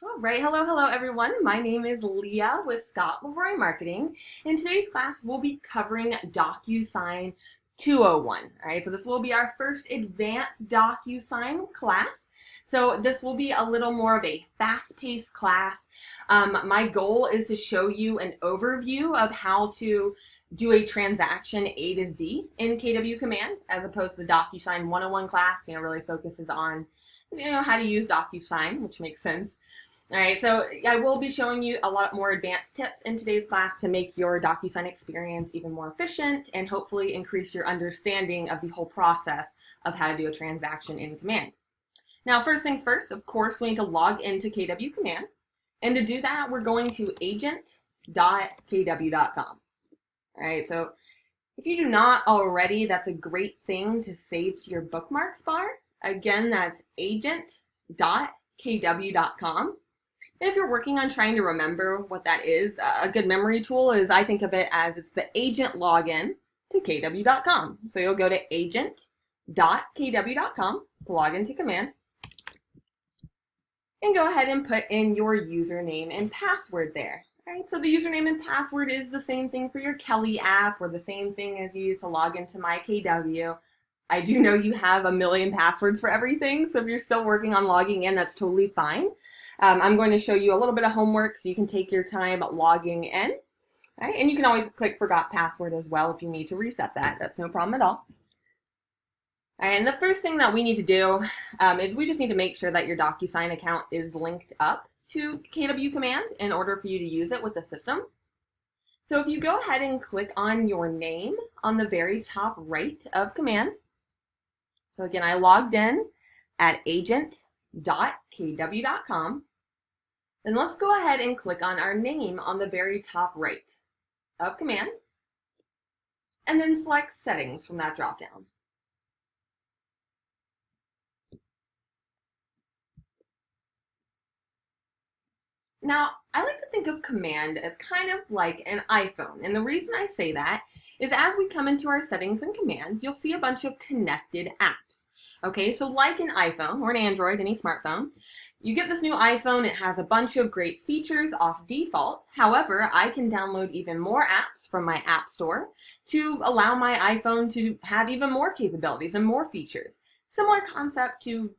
All right, hello everyone. My name is Leah with Scott Leroy Marketing. In today's class, we'll be covering Docusign 201. All right, so this will be our first advanced Docusign class. So this will be a little more of a fast-paced class. My goal is to show you an overview of how to do a transaction A to Z in KW Command, as opposed to the Docusign 101 class. Really focuses on how to use Docusign, which makes sense. All right, so I will be showing you a lot more advanced tips in today's class to make your Docusign experience even more efficient and hopefully increase your understanding of the whole process of how to do a transaction in Command. Now, first things first, of course, we need to log into KW Command. And to do that, we're going to agent.kw.com. All right, so if you do not already, that's a great thing to save to your bookmarks bar. Again, that's agent.kw.com. And if you're working on trying to remember what that is, a good memory tool is, I think of it as it's the agent login to kw.com. So you'll go to agent.kw.com to log into Command and go ahead and put in your username and password there. All right, so the username and password is the same thing for your Kelly app or the same thing as you use to log into my KW. I do know you have a million passwords for everything, so if you're still working on logging in, that's totally fine. I'm going to show you a little bit of homework so you can take your time logging in. Right? And you can always click Forgot Password as well if you need to reset that. That's no problem at all. And the first thing that we need to do is we just need to make sure that your Docusign account is linked up to KW Command in order for you to use it with the system. So if you go ahead and click on your name on the very top right of Command. So again, I logged in at agent.kw.com. Then let's go ahead and click on our name on the very top right of Command, and then select Settings from that dropdown. Now, I like to think of Command as kind of like an iPhone, and the reason I say that is as we come into our settings in Command, you'll see a bunch of connected apps. Okay, so like an iPhone or an Android, any smartphone, you get this new iPhone, it has a bunch of great features off default. However, I can download even more apps from my App Store to allow my iPhone to have even more capabilities and more features. Similar concept to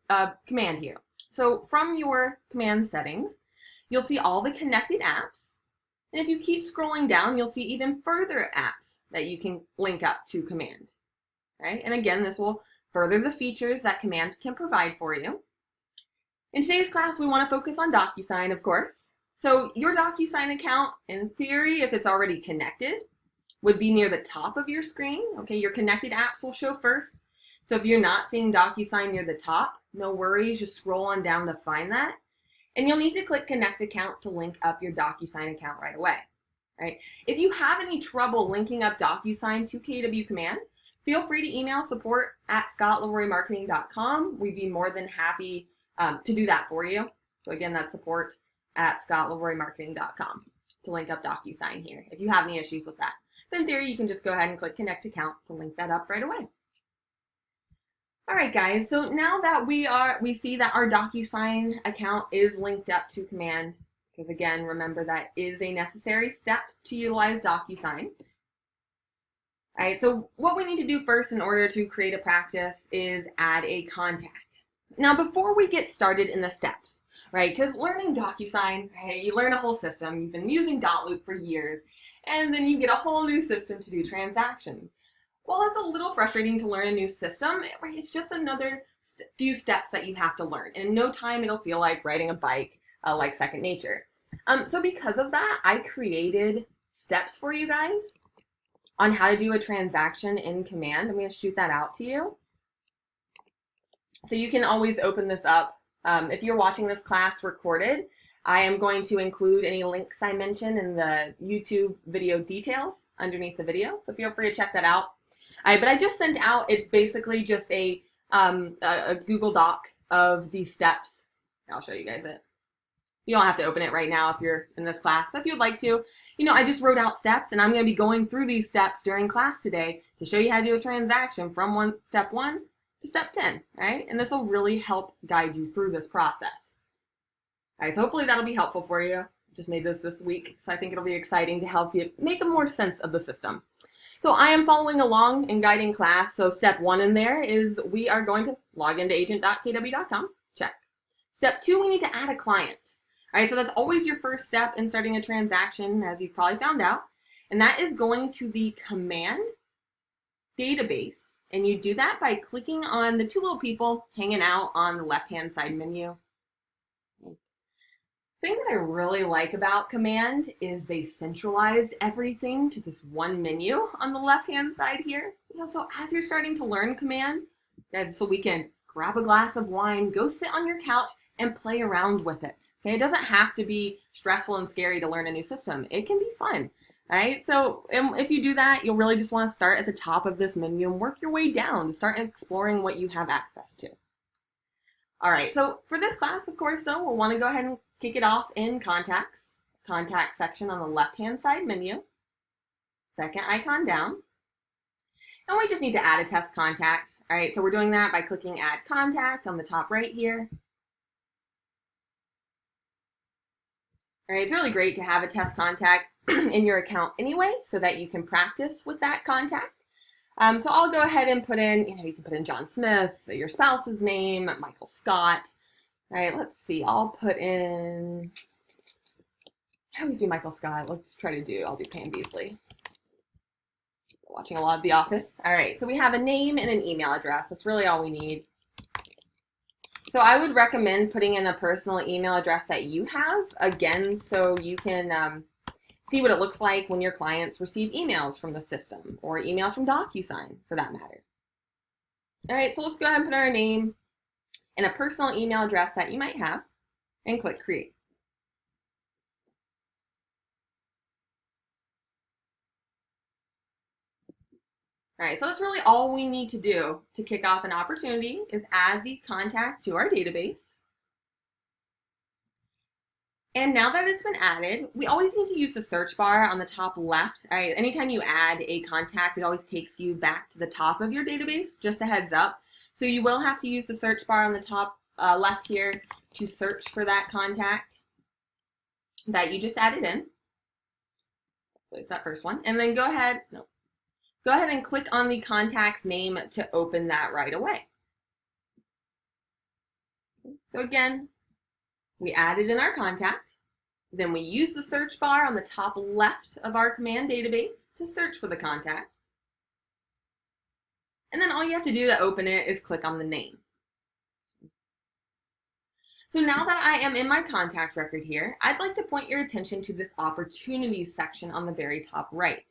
Command here. So from your Command settings, you'll see all the connected apps. And if you keep scrolling down, you'll see even further apps that you can link up to Command. Right? And again, this will further the features that Command can provide for you. In today's class, we want to focus on Docusign, of course. So your Docusign account, in theory, if it's already connected, would be near the top of your screen. Okay, your connected apps will show first. So if you're not seeing Docusign near the top, no worries, just scroll on down to find that. And you'll need to click Connect Account to link up your Docusign account right away. Right? If you have any trouble linking up Docusign to KW Command, feel free to email support@scottleroymarketing.com. We'd be more than happy to do that for you. So again, that's support@scottleroymarketing.com to link up Docusign here if you have any issues with that. But in theory, you can just go ahead and click Connect Account to link that up right away. All right, guys, so now that we see that our Docusign account is linked up to Command, because again, remember that is a necessary step to utilize Docusign. All right, so what we need to do first in order to create a practice is add a contact. Now, before we get started in the steps, right, because learning Docusign, hey, you learn a whole system, you've been using Dotloop for years, and then you get a whole new system to do transactions. Well, it's a little frustrating to learn a new system. It's just another few steps that you have to learn. And in no time, it'll feel like riding a bike like second nature. So because of that, I created steps for you guys on how to do a transaction in Command. I'm going to shoot that out to you. So you can always open this up. If you're watching this class recorded, I am going to include any links I mention in the YouTube video details underneath the video. So feel free to check that out. But I just sent out, it's basically just a Google Doc of the steps. I'll show you guys it. You don't have to open it right now if you're in this class, but if you'd like to, I just wrote out steps, and I'm going to be going through these steps during class today to show you how to do a transaction from step 1 to step 10, right? And this will really help guide you through this process. All right, so hopefully that'll be helpful for you. Just made this week, so I think it'll be exciting to help you make a more sense of the system. So I am following along in guiding class. So step 1 in there is we are going to log into agent.kw.com. Check. Step 2, we need to add a client. All right, so that's always your first step in starting a transaction, as you've probably found out. And that is going to the command database. And you do that by clicking on the 2 little people hanging out on the left-hand side menu. The thing that I really like about command is they centralized everything to this one menu on the left-hand side here. So as you're starting to learn command, that's this weekend, grab a glass of wine, go sit on your couch and play around with it. Okay, it doesn't have to be stressful and scary to learn a new system. It can be fun. All right, so if you do that, you'll really just want to start at the top of this menu and work your way down to start exploring what you have access to. All right, so for this class, of course, though, we'll want to go ahead and kick it off in Contacts. Contact section on the left-hand side menu. Second icon down. And we just need to add a test contact. All right, so we're doing that by clicking Add Contact on the top right here. All right, it's really great to have a test contact in your account anyway, so that you can practice with that contact. So I'll go ahead and put in, you can put in John Smith, your spouse's name, Michael Scott. All right, let's see, I'll put in, I always do Michael Scott. I'll do Pam Beasley. Watching a lot of The Office. All right, so we have a name and an email address. That's really all we need. So I would recommend putting in a personal email address that you have, again, so you can see what it looks like when your clients receive emails from the system or emails from Docusign, for that matter. All right, so let's go ahead and put our name and a personal email address that you might have and click Create. All right, so that's really all we need to do to kick off an opportunity is add the contact to our database. And now that it's been added, we always need to use the search bar on the top left. All right, anytime you add a contact, it always takes you back to the top of your database, just a heads up. So you will have to use the search bar on the top left here to search for that contact that you just added in. So it's that first one. And then go ahead and click on the contact's name to open that right away. So again, we added in our contact, then we use the search bar on the top left of our command database to search for the contact. And then all you have to do to open it is click on the name. So now that I am in my contact record here, I'd like to point your attention to this opportunities section on the very top right.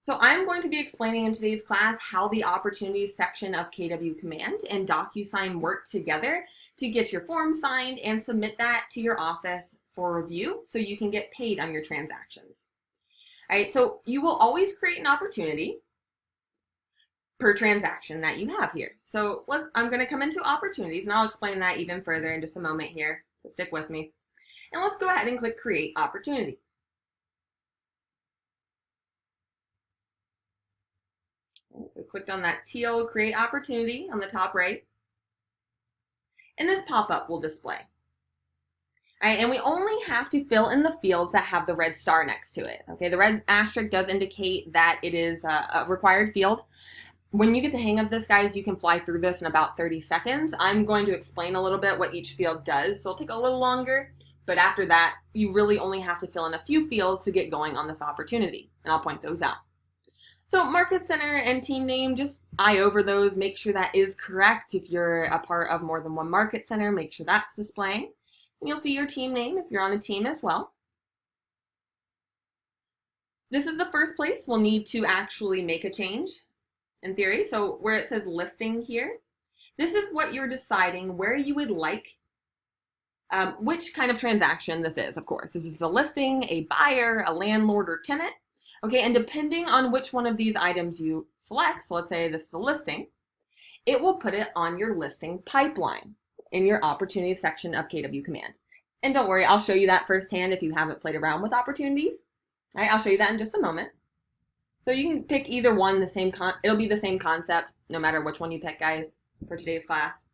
So I'm going to be explaining in today's class how the opportunities section of KW Command and Docusign work together to get your form signed and submit that to your office for review so you can get paid on your transactions. All right, so you will always create an opportunity per transaction that you have here. So I'm going to come into opportunities and I'll explain that even further in just a moment here. So stick with me. And let's go ahead and click Create Opportunity. So clicked on that teal Create Opportunity on the top right. And this pop-up will display. All right, and we only have to fill in the fields that have the red star next to it. Okay, the red asterisk does indicate that it is a required field. When you get the hang of this, guys, you can fly through this in about 30 seconds. I'm going to explain a little bit what each field does, so it'll take a little longer. But after that, you really only have to fill in a few fields to get going on this opportunity, and I'll point those out. So Market Center and team name, just eye over those, make sure that is correct. If you're a part of more than one Market Center, make sure that's displaying. And you'll see your team name if you're on a team as well. This is the first place we'll need to actually make a change in theory. So where it says listing here, this is what you're deciding where you would like, which kind of transaction this is, of course. This is a listing, a buyer, a landlord, or tenant. Okay, and depending on which one of these items you select, so let's say this is a listing, it will put it on your listing pipeline in your opportunities section of KW Command. And don't worry, I'll show you that firsthand if you haven't played around with opportunities. All right, I'll show you that in just a moment. So you can pick either one, it'll be the same concept no matter which one you pick, guys, for today's class.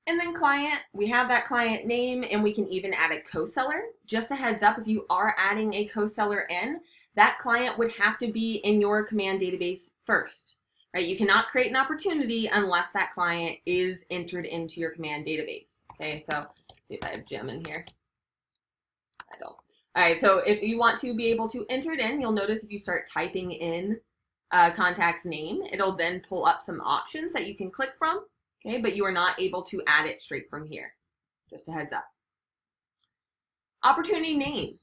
And then client, we have that client name, and we can even add a co-seller. Just a heads up, if you are adding a co-seller in, that client would have to be in your command database first, right? You cannot create an opportunity unless that client is entered into your command database. Okay, so let's see if I have Jim in here. I don't. All right, so if you want to be able to enter it in, you'll notice if you start typing in contact's name, it'll then pull up some options that you can click from. Okay, but you are not able to add it straight from here. Just a heads up. Opportunity name.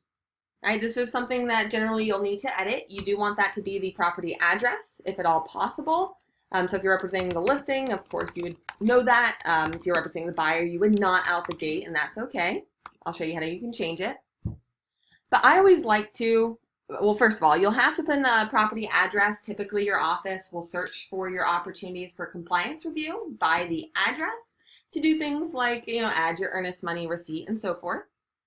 Right, this is something that generally you'll need to edit. You do want that to be the property address, if at all possible. So if you're representing the listing, of course you would know that. If you're representing the buyer, you would not out the gate, and that's okay. I'll show you how you can change it. But I always like to, well, first of all, you'll have to put in the property address. Typically, your office will search for your opportunities for compliance review by the address to do things like, add your earnest money receipt and so forth.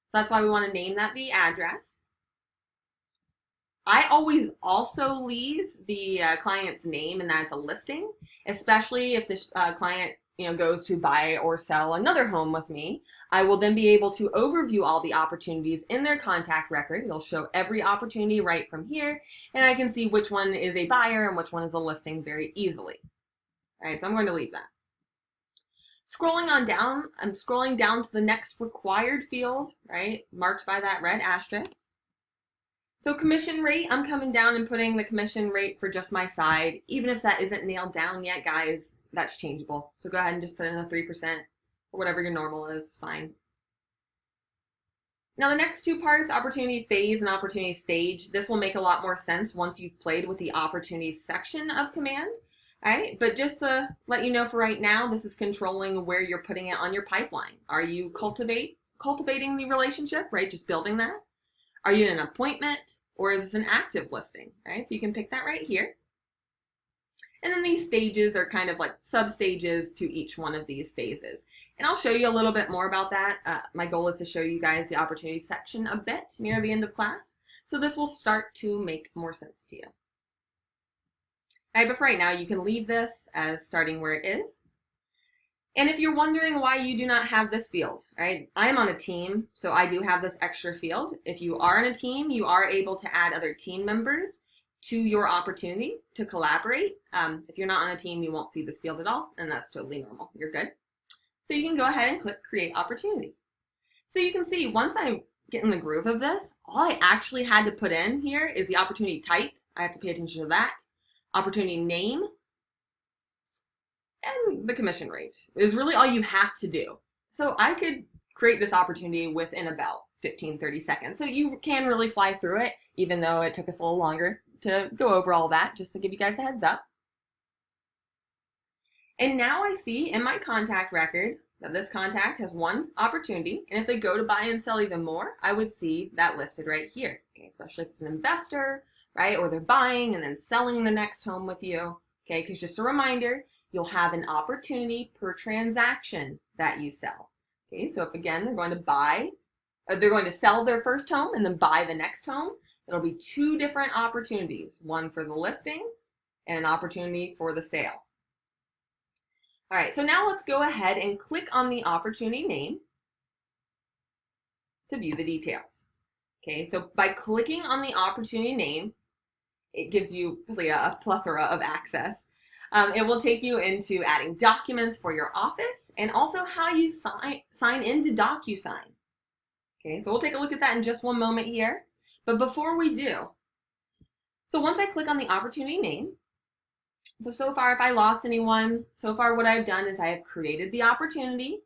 So that's why we want to name that the address. I always also leave the client's name, and that's a listing, especially if this client goes to buy or sell another home with me. I will then be able to overview all the opportunities in their contact record. It'll show every opportunity right from here, and I can see which one is a buyer and which one is a listing very easily. All right, so I'm going to leave that. Scrolling on down, I'm scrolling down to the next required field, right, marked by that red asterisk. So commission rate, I'm coming down and putting the commission rate for just my side. Even if that isn't nailed down yet, guys, that's changeable. So go ahead and just put in the 3% or whatever your normal is, fine. Now the next two parts, opportunity phase and opportunity stage, this will make a lot more sense once you've played with the opportunities section of command. All right, but just to let you know for right now, this is controlling where you're putting it on your pipeline. Are you cultivating the relationship, right? Just building that. Are you in an appointment, or is this an active listing, right? So you can pick that right here. And then these stages are kind of like sub-stages to each one of these phases. And I'll show you a little bit more about that. My goal is to show you guys the opportunity section a bit near the end of class. So this will start to make more sense to you. All right, but for right now, you can leave this as starting where it is. And if you're wondering why you do not have this field, right? I am on a team, so I do have this extra field. If you are in a team, you are able to add other team members to your opportunity to collaborate. If you're not on a team, you won't see this field at all, and that's totally normal. You're good. So you can go ahead and click Create Opportunity. So you can see once I get in the groove of this, all I actually had to put in here is the opportunity type. I have to pay attention to that. Opportunity name. And the commission rate is really all you have to do. So I could create this opportunity within about 15-30 seconds. So you can really fly through it, even though it took us a little longer to go over all that, just to give you guys a heads up. And now I see in my contact record that this contact has one opportunity. And if they go to buy and sell even more, I would see that listed right here, okay? Especially if it's an investor, right? Or they're buying and then selling the next home with you, okay? Because just a reminder, you'll have an opportunity per transaction that you sell. Okay, so if again they're going to buy, or they're going to sell their first home and then buy the next home, it'll be two different opportunities, one for the listing and an opportunity for the sale. All right, so now let's go ahead and click on the opportunity name to view the details. Okay, so by clicking on the opportunity name, it gives you Leah a plethora of access. It will take you into adding documents for your office and also how you sign into Docusign. Okay, so we'll take a look at that in just one moment here. But before we do, so once I click on the opportunity name, so far if I lost anyone, so far what I've done is I have created the opportunity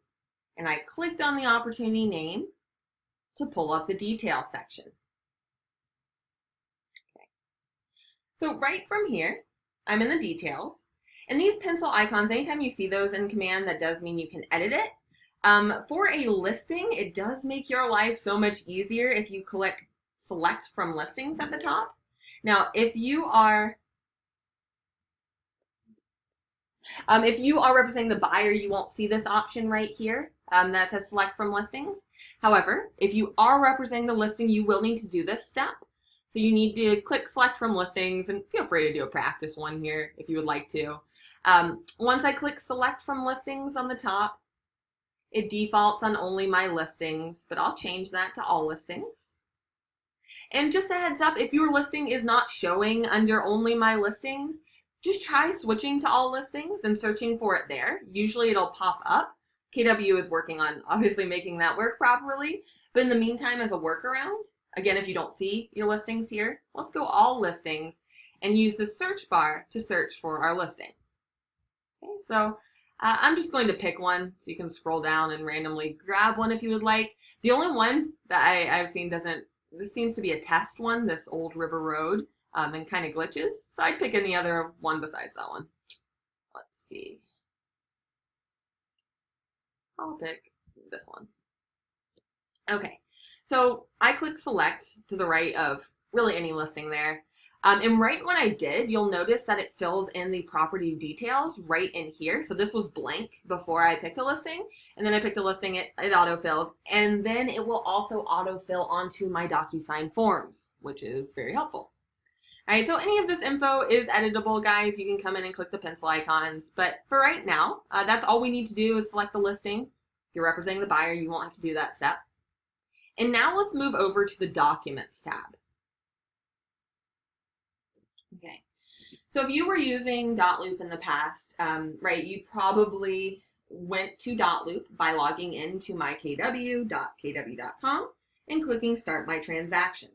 and I clicked on the opportunity name to pull up the details section. Okay. So right from here, I'm in the details. And these pencil icons, anytime you see those in command, that does mean you can edit it. For a listing, it does make your life so much easier if you click Select from Listings at the top. Now, if you are representing the buyer, you won't see this option right here that says Select from Listings. However, if you are representing the listing, you will need to do this step. So you need to click Select from Listings, and feel free to do a practice one here if you would like to. Once I click Select from Listings on the top, It defaults on only my listings, but I'll change that to all listings. And just a heads up, if your listing is not showing under only my listings, just try switching to all listings and searching for it there. Usually it'll pop up. KW is working on obviously making that work properly, but in the meantime, as a workaround, again, if you don't see your listings here, let's go all listings and use the search bar to search for our listing. Okay, so I'm just going to pick one, so you can scroll down and randomly grab one if you would like. The only one that I've seen this seems to be a test one, this Old River Road, and kind of glitches. So I'd pick any other one besides that one. Let's see. I'll pick this one. Okay, so I click select to the right of really any listing there. And right when I did, you'll notice that it fills in the property details right in here. So this was blank before I picked a listing, and then I picked a listing, it autofills, and then it will also autofill onto my Docusign Forms, which is very helpful. All right, so any of this info is editable, guys. You can come in and click the pencil icons, but for right now, that's all we need to do is select the listing. If you're representing the buyer, you won't have to do that step. And now let's move over to the Documents tab. Okay, so if you were using Dotloop in the past, right, you probably went to Dotloop by logging into mykw.kw.com and clicking Start My Transactions.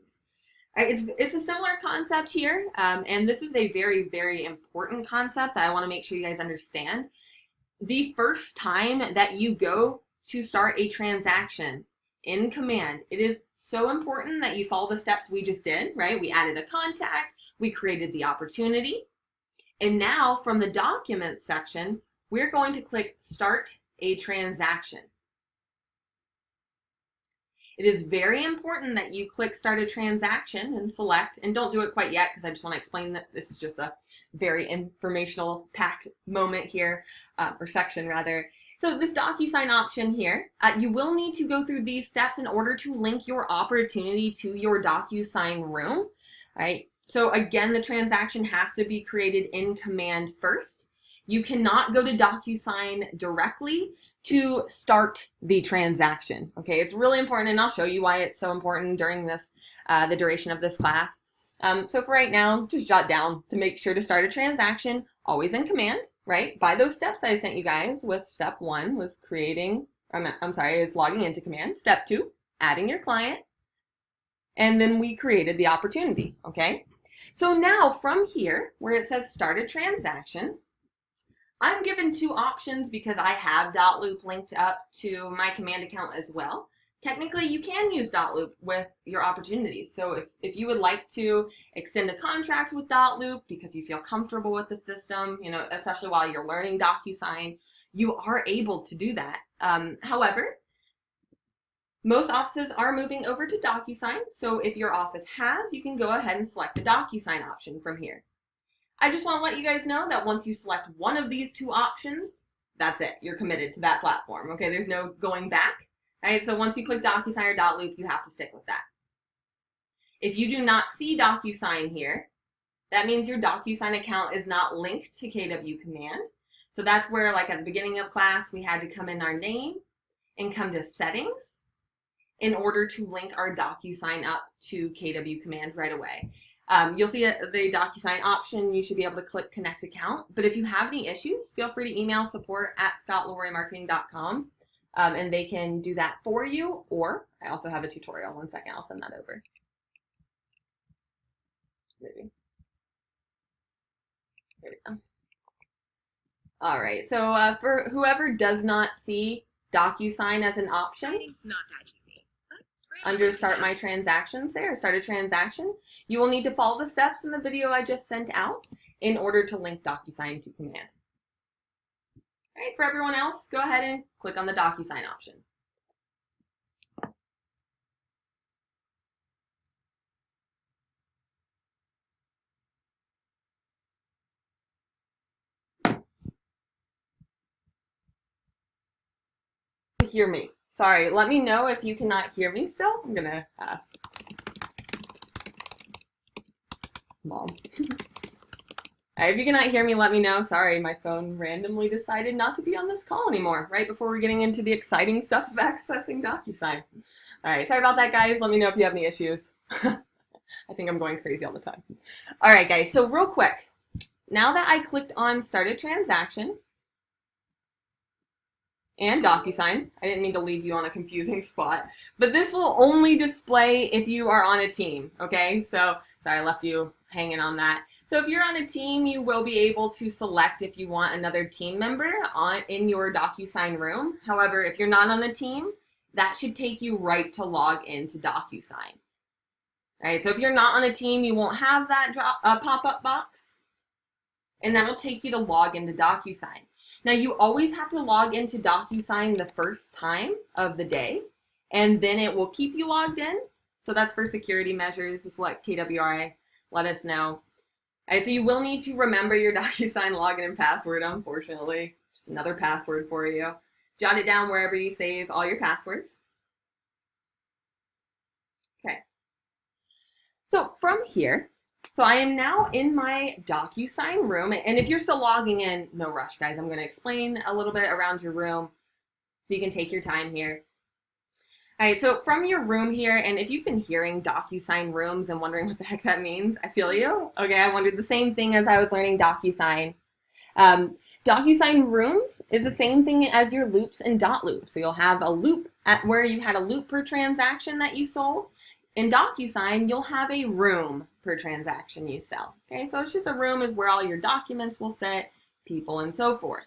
Right, it's a similar concept here, and this is a very, very important concept that I want to make sure you guys understand. The first time that you go to start a transaction in Command, it is so important that you follow the steps we just did, right? We added a contact, we created the opportunity, and now from the Documents section, we're going to click Start a Transaction. It is very important that you click Start a Transaction and select, and don't do it quite yet because I just want to explain that this is just a very informational packed moment here, or section rather. So this DocuSign option here, you will need to go through these steps in order to link your opportunity to your DocuSign room, right? So again, the transaction has to be created in Command first. You cannot go to DocuSign directly to start the transaction, okay? It's really important, and I'll show you why it's so important during this, the duration of this class. So for right now, just jot down to make sure to start a transaction, always in Command, right? By those steps I sent you guys with step 1 was creating, it's logging into Command. Step 2, adding your client. And then we created the opportunity, okay? So now from here, where it says start a transaction, I'm given 2 options because I have Dotloop linked up to my Command account as well. Technically, you can use Dotloop with your opportunities. So if you would like to extend a contract with Dotloop because you feel comfortable with the system, you know, especially while you're learning DocuSign, you are able to do that. However, most offices are moving over to DocuSign. So if your office has, you can go ahead and select the DocuSign option from here. I just want to let you guys know that once you select one of these 2 options, that's it. You're committed to that platform. Okay, there's no going back. All right, so once you click DocuSign or Dotloop, you have to stick with that. If you do not see DocuSign here, that means your DocuSign account is not linked to KW Command. So that's where, like at the beginning of class, we had to come in our name and come to Settings in order to link our DocuSign up to KW Command right away. You'll see the DocuSign option. You should be able to click Connect Account. But if you have any issues, feel free to email support@scottloraymarketing.com. And they can do that for you, or I also have a tutorial. One second, I'll send that over. Maybe. There we go. All right, so for whoever does not see DocuSign as an option, Writing's not that easy. under Start My Transactions there, Start a Transaction, you will need to follow the steps in the video I just sent out in order to link DocuSign to Command. All right, for everyone else, go ahead and click on the DocuSign option. Hear me. Sorry, let me know if you cannot hear me still. I'm gonna ask Mom. All right, if you cannot hear me, let me know. Sorry, my phone randomly decided not to be on this call anymore, right before we're getting into the exciting stuff of accessing Docusign. All right, sorry about that, guys. Let me know if you have any issues. I think I'm going crazy all the time. All right, guys, so real quick, now that I clicked on Start a Transaction and Docusign, I didn't mean to leave you on a confusing spot, but this will only display if you are on a team, okay? So, sorry, I left you hanging on that. So if you're on a team, you will be able to select if you want another team member in your Docusign room. However, if you're not on a team, that should take you right to log into Docusign. All right, so if you're not on a team, you won't have that pop-up box, and that'll take you to log into Docusign. Now, you always have to log into Docusign the first time of the day, and then it will keep you logged in. So that's for security measures, is what KWRI let us know. All right, so you will need to remember your Docusign login and password, unfortunately. Just another password for you. Jot it down wherever you save all your passwords. Okay. So from here, so I am now in my Docusign room, and if you're still logging in, no rush, guys. I'm going to explain a little bit around your room so you can take your time here. All right, so from your room here, and if you've been hearing Docusign Rooms and wondering what the heck that means, I feel you. Okay, I wondered the same thing as I was learning Docusign. Docusign Rooms is the same thing as your loops and dot loop. So you'll have a loop at where you had a loop per transaction that you sold. In Docusign, you'll have a room per transaction you sell. Okay, so it's just a room is where all your documents will sit, people, and so forth.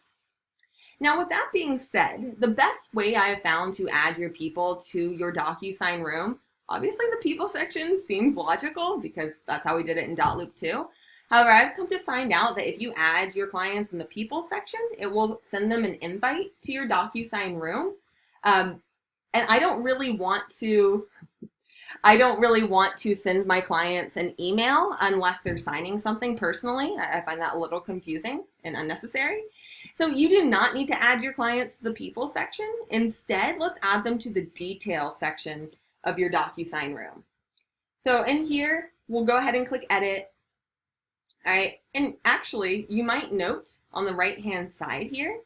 Now, with that being said, the best way I have found to add your people to your Docusign room, obviously the people section seems logical because that's how we did it in .loop too. However, I've come to find out that if you add your clients in the people section, it will send them an invite to your Docusign room. And I don't really want to send my clients an email unless they're signing something personally. I find that a little confusing and unnecessary. So you do not need to add your clients to the people section. Instead, let's add them to the detail section of your Docusign room. So in here, we'll go ahead and click edit. All right, and actually, you might note on the right-hand side here,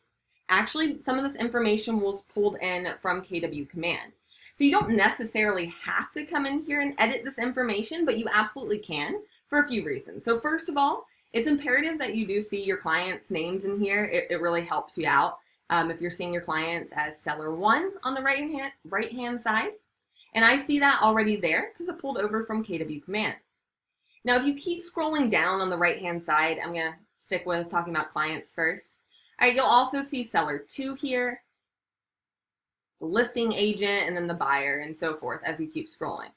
actually, some of this information was pulled in from KW command. So you don't necessarily have to come in here and edit this information, but you absolutely can for a few reasons. So first of all, it's imperative that you do see your clients' names in here. It really helps you out if you're seeing your clients as seller 1 on the right-hand side. And I see that already there because it pulled over from KW command. Now, if you keep scrolling down on the right-hand side, I'm going to stick with talking about clients first. All right, you'll also see seller 2 here, the listing agent, and then the buyer, and so forth as we keep scrolling.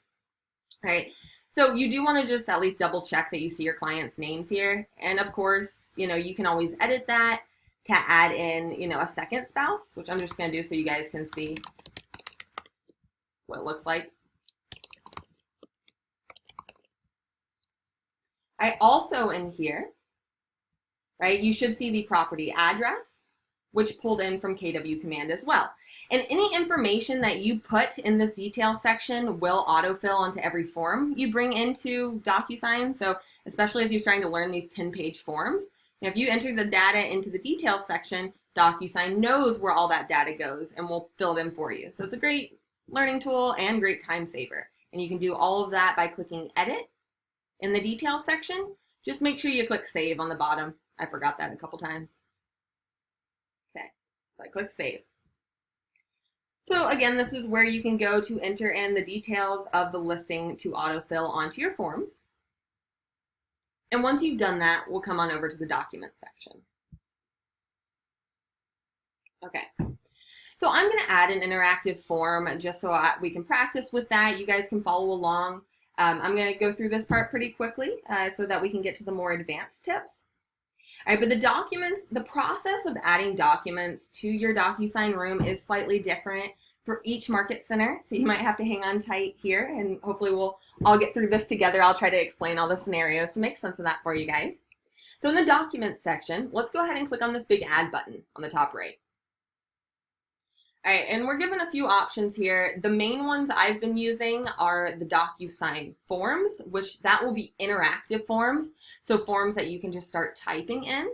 All right, so you do want to just at least double check that you see your clients' names here. And of course, you can always edit that to add in, a second spouse, which I'm just going to do so you guys can see what it looks like. All right, also in here, right, you should see the property address, which pulled in from KW command as well. And any information that you put in this detail section will autofill onto every form you bring into Docusign. So especially as you're starting to learn these 10-page forms, if you enter the data into the detail section, Docusign knows where all that data goes and will fill it in for you. So it's a great learning tool and great time saver. And you can do all of that by clicking edit in the detail section. Just make sure you click save on the bottom. I forgot that a couple times. Okay, so I click save. So again, this is where you can go to enter in the details of the listing to autofill onto your forms. And once you've done that, we'll come on over to the document section. Okay, so I'm going to add an interactive form just so we can practice with that. You guys can follow along. I'm going to go through this part pretty quickly so that we can get to the more advanced tips. All right, but the documents, the process of adding documents to your Docusign room is slightly different for each market center. So you might have to hang on tight here, and hopefully we'll all get through this together. I'll try to explain all the scenarios to make sense of that for you guys. So in the documents section, let's go ahead and click on this big add button on the top right. All right, and we're given a few options here. The main ones I've been using are the Docusign Forms, which that will be interactive forms, so forms that you can just start typing in.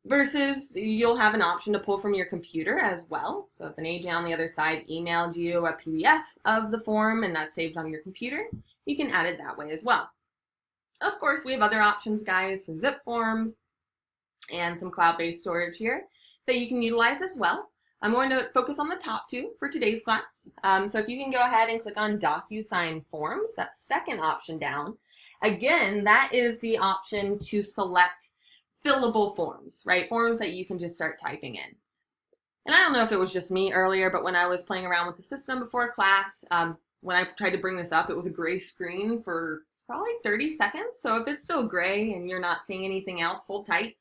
Versus you'll have an option to pull from your computer as well. So if an agent on the other side emailed you a PDF of the form and that's saved on your computer, you can add it that way as well. Of course, we have other options, guys, for zip forms and some cloud-based storage here that you can utilize as well. I'm going to focus on the top two for today's class. So if you can go ahead and click on Docusign Forms, that second option down, again, that is the option to select fillable forms, right? Forms that you can just start typing in. And I don't know if it was just me earlier, but when I was playing around with the system before class, when I tried to bring this up, it was a gray screen for probably 30 seconds. So if it's still gray and you're not seeing anything else, hold tight.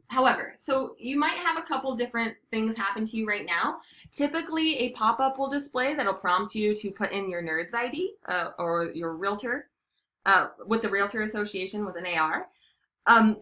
However, so you might have a couple different things happen to you right now. Typically, a pop-up will display that'll prompt you to put in your NERDS ID or your realtor with the Realtor Association with an AR.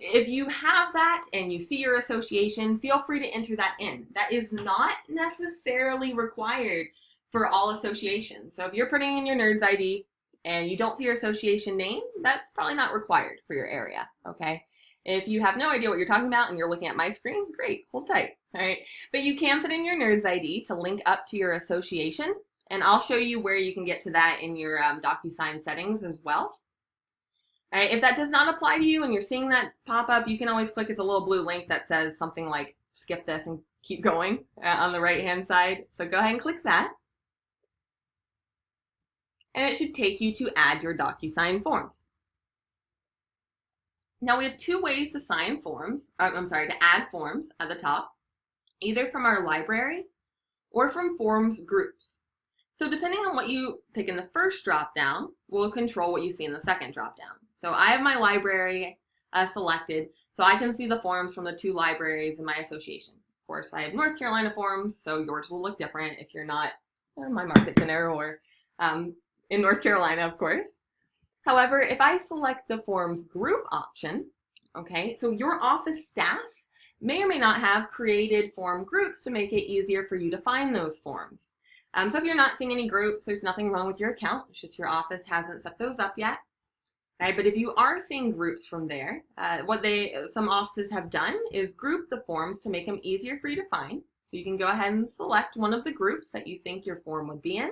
If you have that and you see your association, feel free to enter that in. That is not necessarily required for all associations. So if you're putting in your NERDS ID and you don't see your association name, that's probably not required for your area, okay? If you have no idea what you're talking about and you're looking at my screen, great, hold tight, all right? But you can put in your NERDS ID to link up to your association, and I'll show you where you can get to that in your Docusign settings as well. All right, if that does not apply to you and you're seeing that pop up, you can always click. It's a little blue link that says something like skip this and keep going on the right hand side. So go ahead and click that. And it should take you to add your Docusign forms. Now we have two ways to sign forms, to add forms at the top, either from our library or from forms groups. So depending on what you pick in the first drop down will control what you see in the second drop down. So I have my library selected, so I can see the forms from the two libraries in my association. Of course, I have North Carolina forms, so yours will look different if you're not in my market center or in North Carolina, of course. However, if I select the forms group option, okay, so your office staff may or may not have created form groups to make it easier for you to find those forms. So if you're not seeing any groups, there's nothing wrong with your account. It's just your office hasn't set those up yet. Okay, but if you are seeing groups from there, what some offices have done is group the forms to make them easier for you to find. So you can go ahead and select one of the groups that you think your form would be in.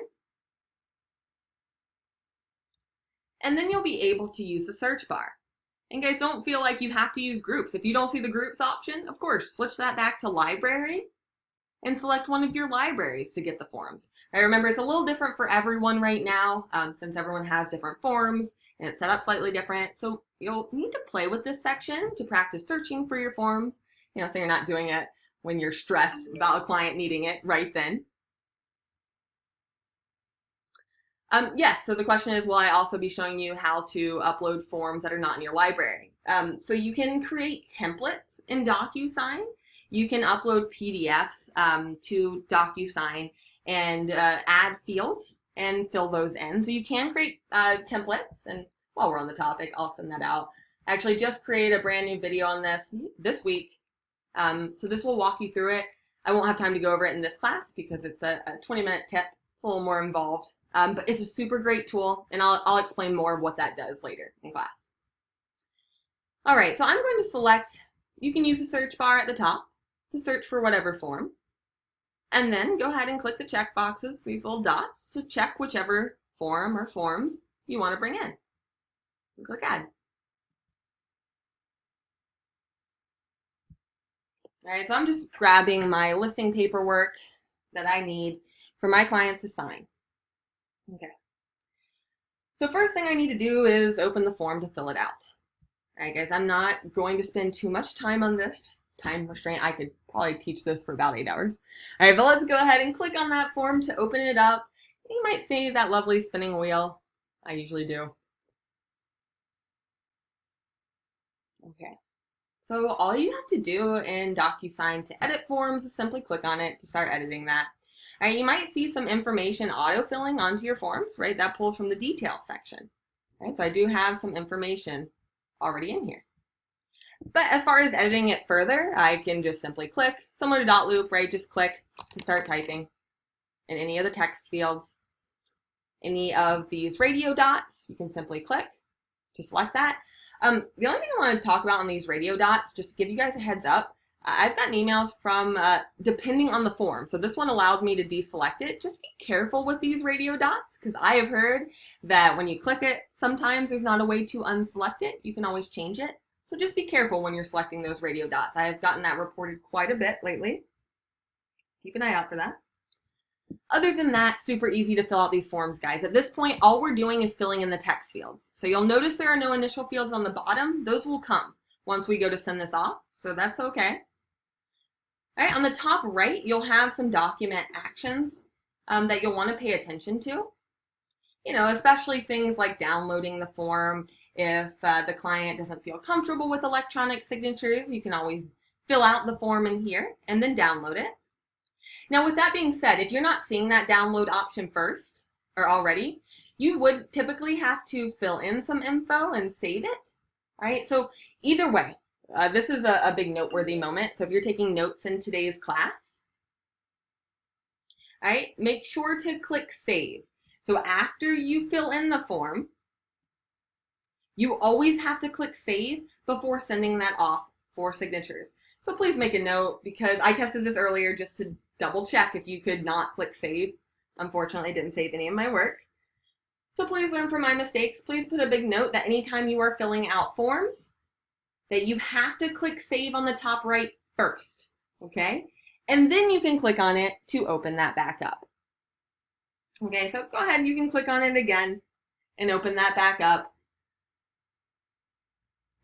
And then you'll be able to use the search bar. And guys, don't feel like you have to use groups. If you don't see the groups option, of course, switch that back to library and select one of your libraries to get the forms. Now remember, it's a little different for everyone right now since everyone has different forms and it's set up slightly different. So you'll need to play with this section to practice searching for your forms, so you're not doing it when you're stressed about a client needing it right then. Yes, so the question is, will I also be showing you how to upload forms that are not in your library? So you can create templates in Docusign. You can upload PDFs to Docusign and add fields and fill those in. So you can create templates, and while we're on the topic, I'll send that out. I actually just created a brand new video on this week. So this will walk you through it. I won't have time to go over it in this class because it's a 20-minute tip. It's a little more involved, but it's a super great tool, and I'll explain more of what that does later in class. All right, so I'm going to select, you can use the search bar at the top to search for whatever form, and then go ahead and click the check boxes, these little dots, to check whichever form or forms you want to bring in. And click Add. All right, so I'm just grabbing my listing paperwork that I need for my clients to sign. Okay. So first thing I need to do is open the form to fill it out. All right, guys, I'm not going to spend too much time on this. Time restraint, I could probably teach this for about 8 hours. All right, but let's go ahead and click on that form to open it up. You might see that lovely spinning wheel. I usually do. Okay. So all you have to do in Docusign to edit forms is simply click on it to start editing that. All right, you might see some information auto-filling onto your forms, right? That pulls from the details section. Right, so I do have some information already in here. But as far as editing it further, I can just simply click, similar to dot loop, right? Just click to start typing in any of the text fields. Any of these radio dots, you can simply click to select that. The only thing I want to talk about on these radio dots, just to give you guys a heads up, I've gotten emails from, depending on the form. So this one allowed me to deselect it. Just be careful with these radio dots, because I have heard that when you click it, sometimes there's not a way to unselect it. You can always change it. So just be careful when you're selecting those radio dots. I have gotten that reported quite a bit lately. Keep an eye out for that. Other than that, super easy to fill out these forms, guys. At this point, all we're doing is filling in the text fields. So you'll notice there are no initial fields on the bottom. Those will come once we go to send this off, so that's okay. All right, on the top right, you'll have some document actions that you'll want to pay attention to. You know, especially things like downloading the form. If the client doesn't feel comfortable with electronic signatures, you can always fill out the form in here and then download it. Now, with that being said, if you're not seeing that download option first or already, you would typically have to fill in some info and save it, right? So either way, this is a big noteworthy moment. So if you're taking notes in today's class, all right, make sure to click save. So after you fill in the form, you always have to click save before sending that off for signatures. So please make a note, because I tested this earlier just to double check if you could not click save. Unfortunately, I didn't save any of my work. So please learn from my mistakes. Please put a big note that anytime you are filling out forms, that you have to click save on the top right first, okay? And then you can click on it to open that back up. Okay, so go ahead, you can click on it again and open that back up.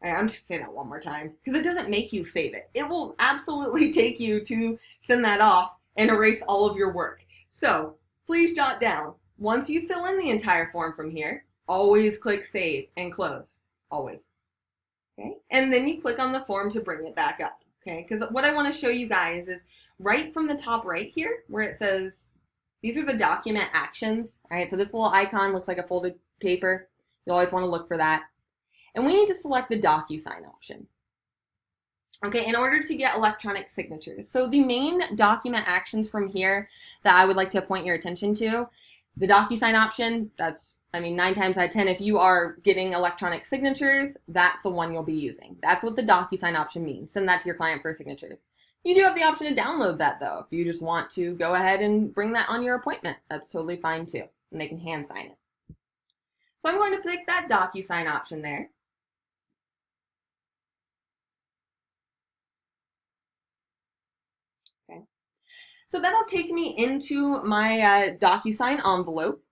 I'm just going to say that one more time, because it doesn't make you save it. It will absolutely take you to send that off and erase all of your work. So please jot down, once you fill in the entire form from here, always click save and close, always. Okay, and then you click on the form to bring it back up. Okay, because what I want to show you guys is right from the top right here, where it says, these are the document actions. All right, so this little icon looks like a folded paper. You always want to look for that. And we need to select the Docusign option. Okay, in order to get electronic signatures. So the main document actions from here that I would like to point your attention to, the Docusign option, that's, I mean, 9 times out of 10, if you are getting electronic signatures, that's the one you'll be using. That's what the Docusign option means. Send that to your client for signatures. You do have the option to download that, though. If you just want to go ahead and bring that on your appointment, that's totally fine, too. And they can hand sign it. So I'm going to pick that Docusign option there. So that'll take me into my Docusign envelope,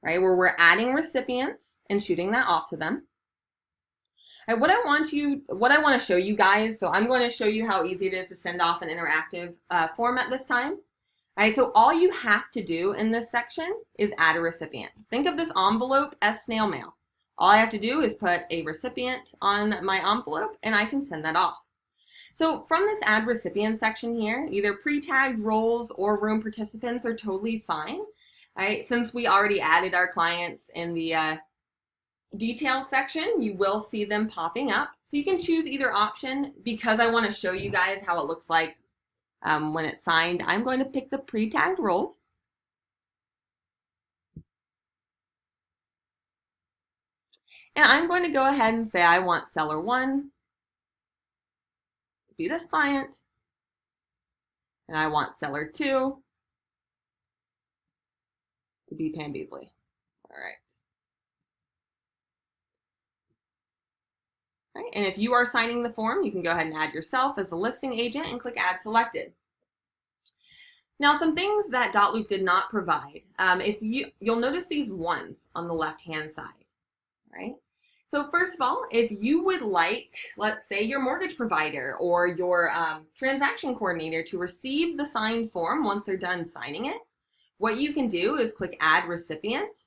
right, where we're adding recipients and shooting that off to them. All right, what I want to show you guys, so I'm going to show you how easy it is to send off an interactive form at this time. All right, so all you have to do in this section is add a recipient. Think of this envelope as snail mail. All I have to do is put a recipient on my envelope and I can send that off. So from this add recipient section here, either pre-tagged roles or room participants are totally fine. All right, since we already added our clients in the details section, you will see them popping up. So you can choose either option. Because I want to show you guys how it looks like when it's signed, I'm going to pick the pre-tagged roles. And I'm going to go ahead and say I want seller 1 to be this client, and I want seller 2 to be Pam Beasley. All right. All right. And if you are signing the form, you can go ahead and add yourself as a listing agent and click Add Selected. Now, some things that Dotloop did not provide. You'll notice these ones on the left-hand side, right? So first of all, if you would like, let's say, your mortgage provider or your transaction coordinator to receive the signed form once they're done signing it, what you can do is click Add Recipient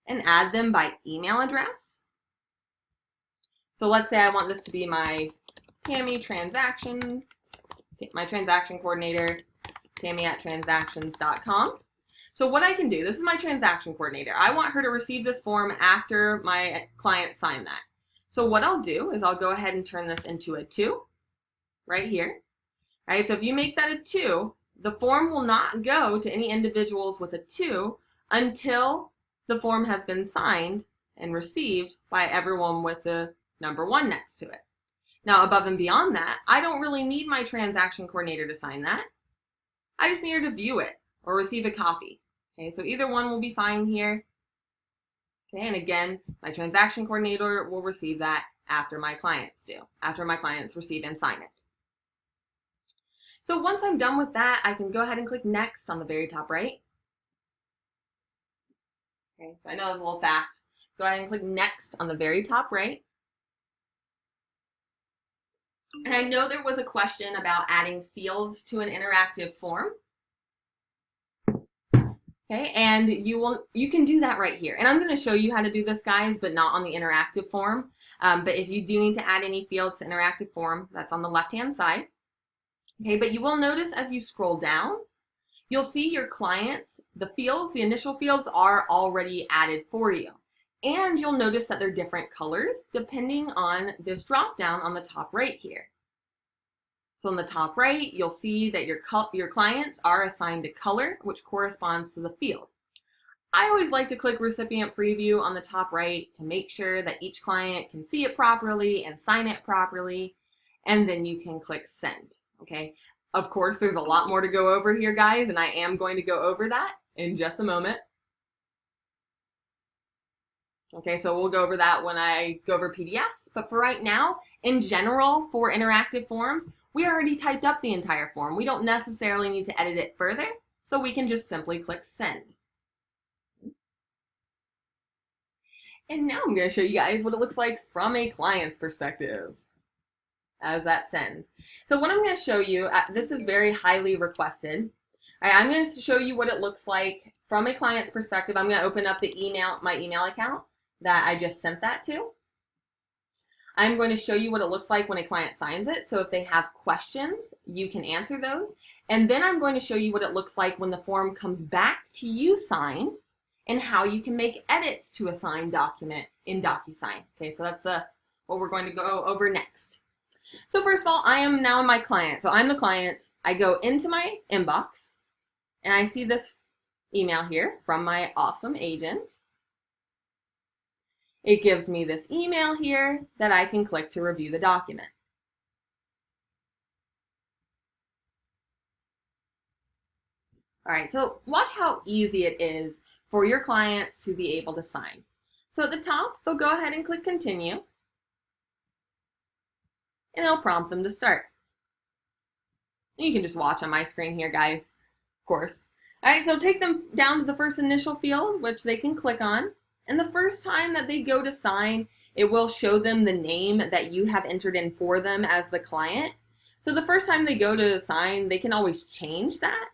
and add them by email address. So let's say I want this to be my Tammy transaction, my transaction coordinator, Tammy@transactions.com. So what I can do, this is my transaction coordinator. I want her to receive this form after my client signed that. So what I'll do is I'll go ahead and turn this into a 2 right here. All right, so if you make that a 2, the form will not go to any individuals with a 2 until the form has been signed and received by everyone with the number 1 next to it. Now, above and beyond that, I don't really need my transaction coordinator to sign that. I just need her to view it or receive a copy. Okay, so either one will be fine here. Okay, and again, my transaction coordinator will receive that after my clients do, after my clients receive and sign it. So once I'm done with that, I can go ahead and click Next on the very top right. Okay, so I know it's a little fast. Go ahead and click Next on the very top right. And I know there was a question about adding fields to an interactive form. Okay, and you can do that right here. And I'm going to show you how to do this, guys, but not on the interactive form. But if you do need to add any fields to interactive form, that's on the left-hand side. Okay, but you will notice as you scroll down, you'll see your clients, the fields, the initial fields are already added for you. And you'll notice that they're different colors depending on this drop down on the top right here. So on the top right, you'll see that your clients are assigned a color, which corresponds to the field. I always like to click Recipient Preview on the top right to make sure that each client can see it properly and sign it properly, and then you can click Send. Okay. Of course, there's a lot more to go over here, guys, and I am going to go over that in just a moment. Okay, so we'll go over that when I go over PDFs, but for right now, in general, for interactive forms, we already typed up the entire form. We don't necessarily need to edit it further, so we can just simply click Send. And now I'm going to show you guys what it looks like from a client's perspective as that sends. So what I'm going to show you, this is very highly requested. All right, I'm going to show you what it looks like from a client's perspective. I'm going to open up my email account that I just sent that to. I'm going to show you what it looks like when a client signs it. So if they have questions, you can answer those. And then I'm going to show you what it looks like when the form comes back to you signed and how you can make edits to a signed document in Docusign. Okay, so that's what we're going to go over next. So first of all, I am now in my client. So I'm the client. I go into my inbox and I see this email here from my awesome agent. It gives me this email here that I can click to review the document. All right, so watch how easy it is for your clients to be able to sign. So at the top, they'll go ahead and click Continue, and it'll prompt them to start. And you can just watch on my screen here, guys, of course. All right, so take them down to the first initial field, which they can click on. And the first time that they go to sign, it will show them the name that you have entered in for them as the client. So the first time they go to sign, they can always change that.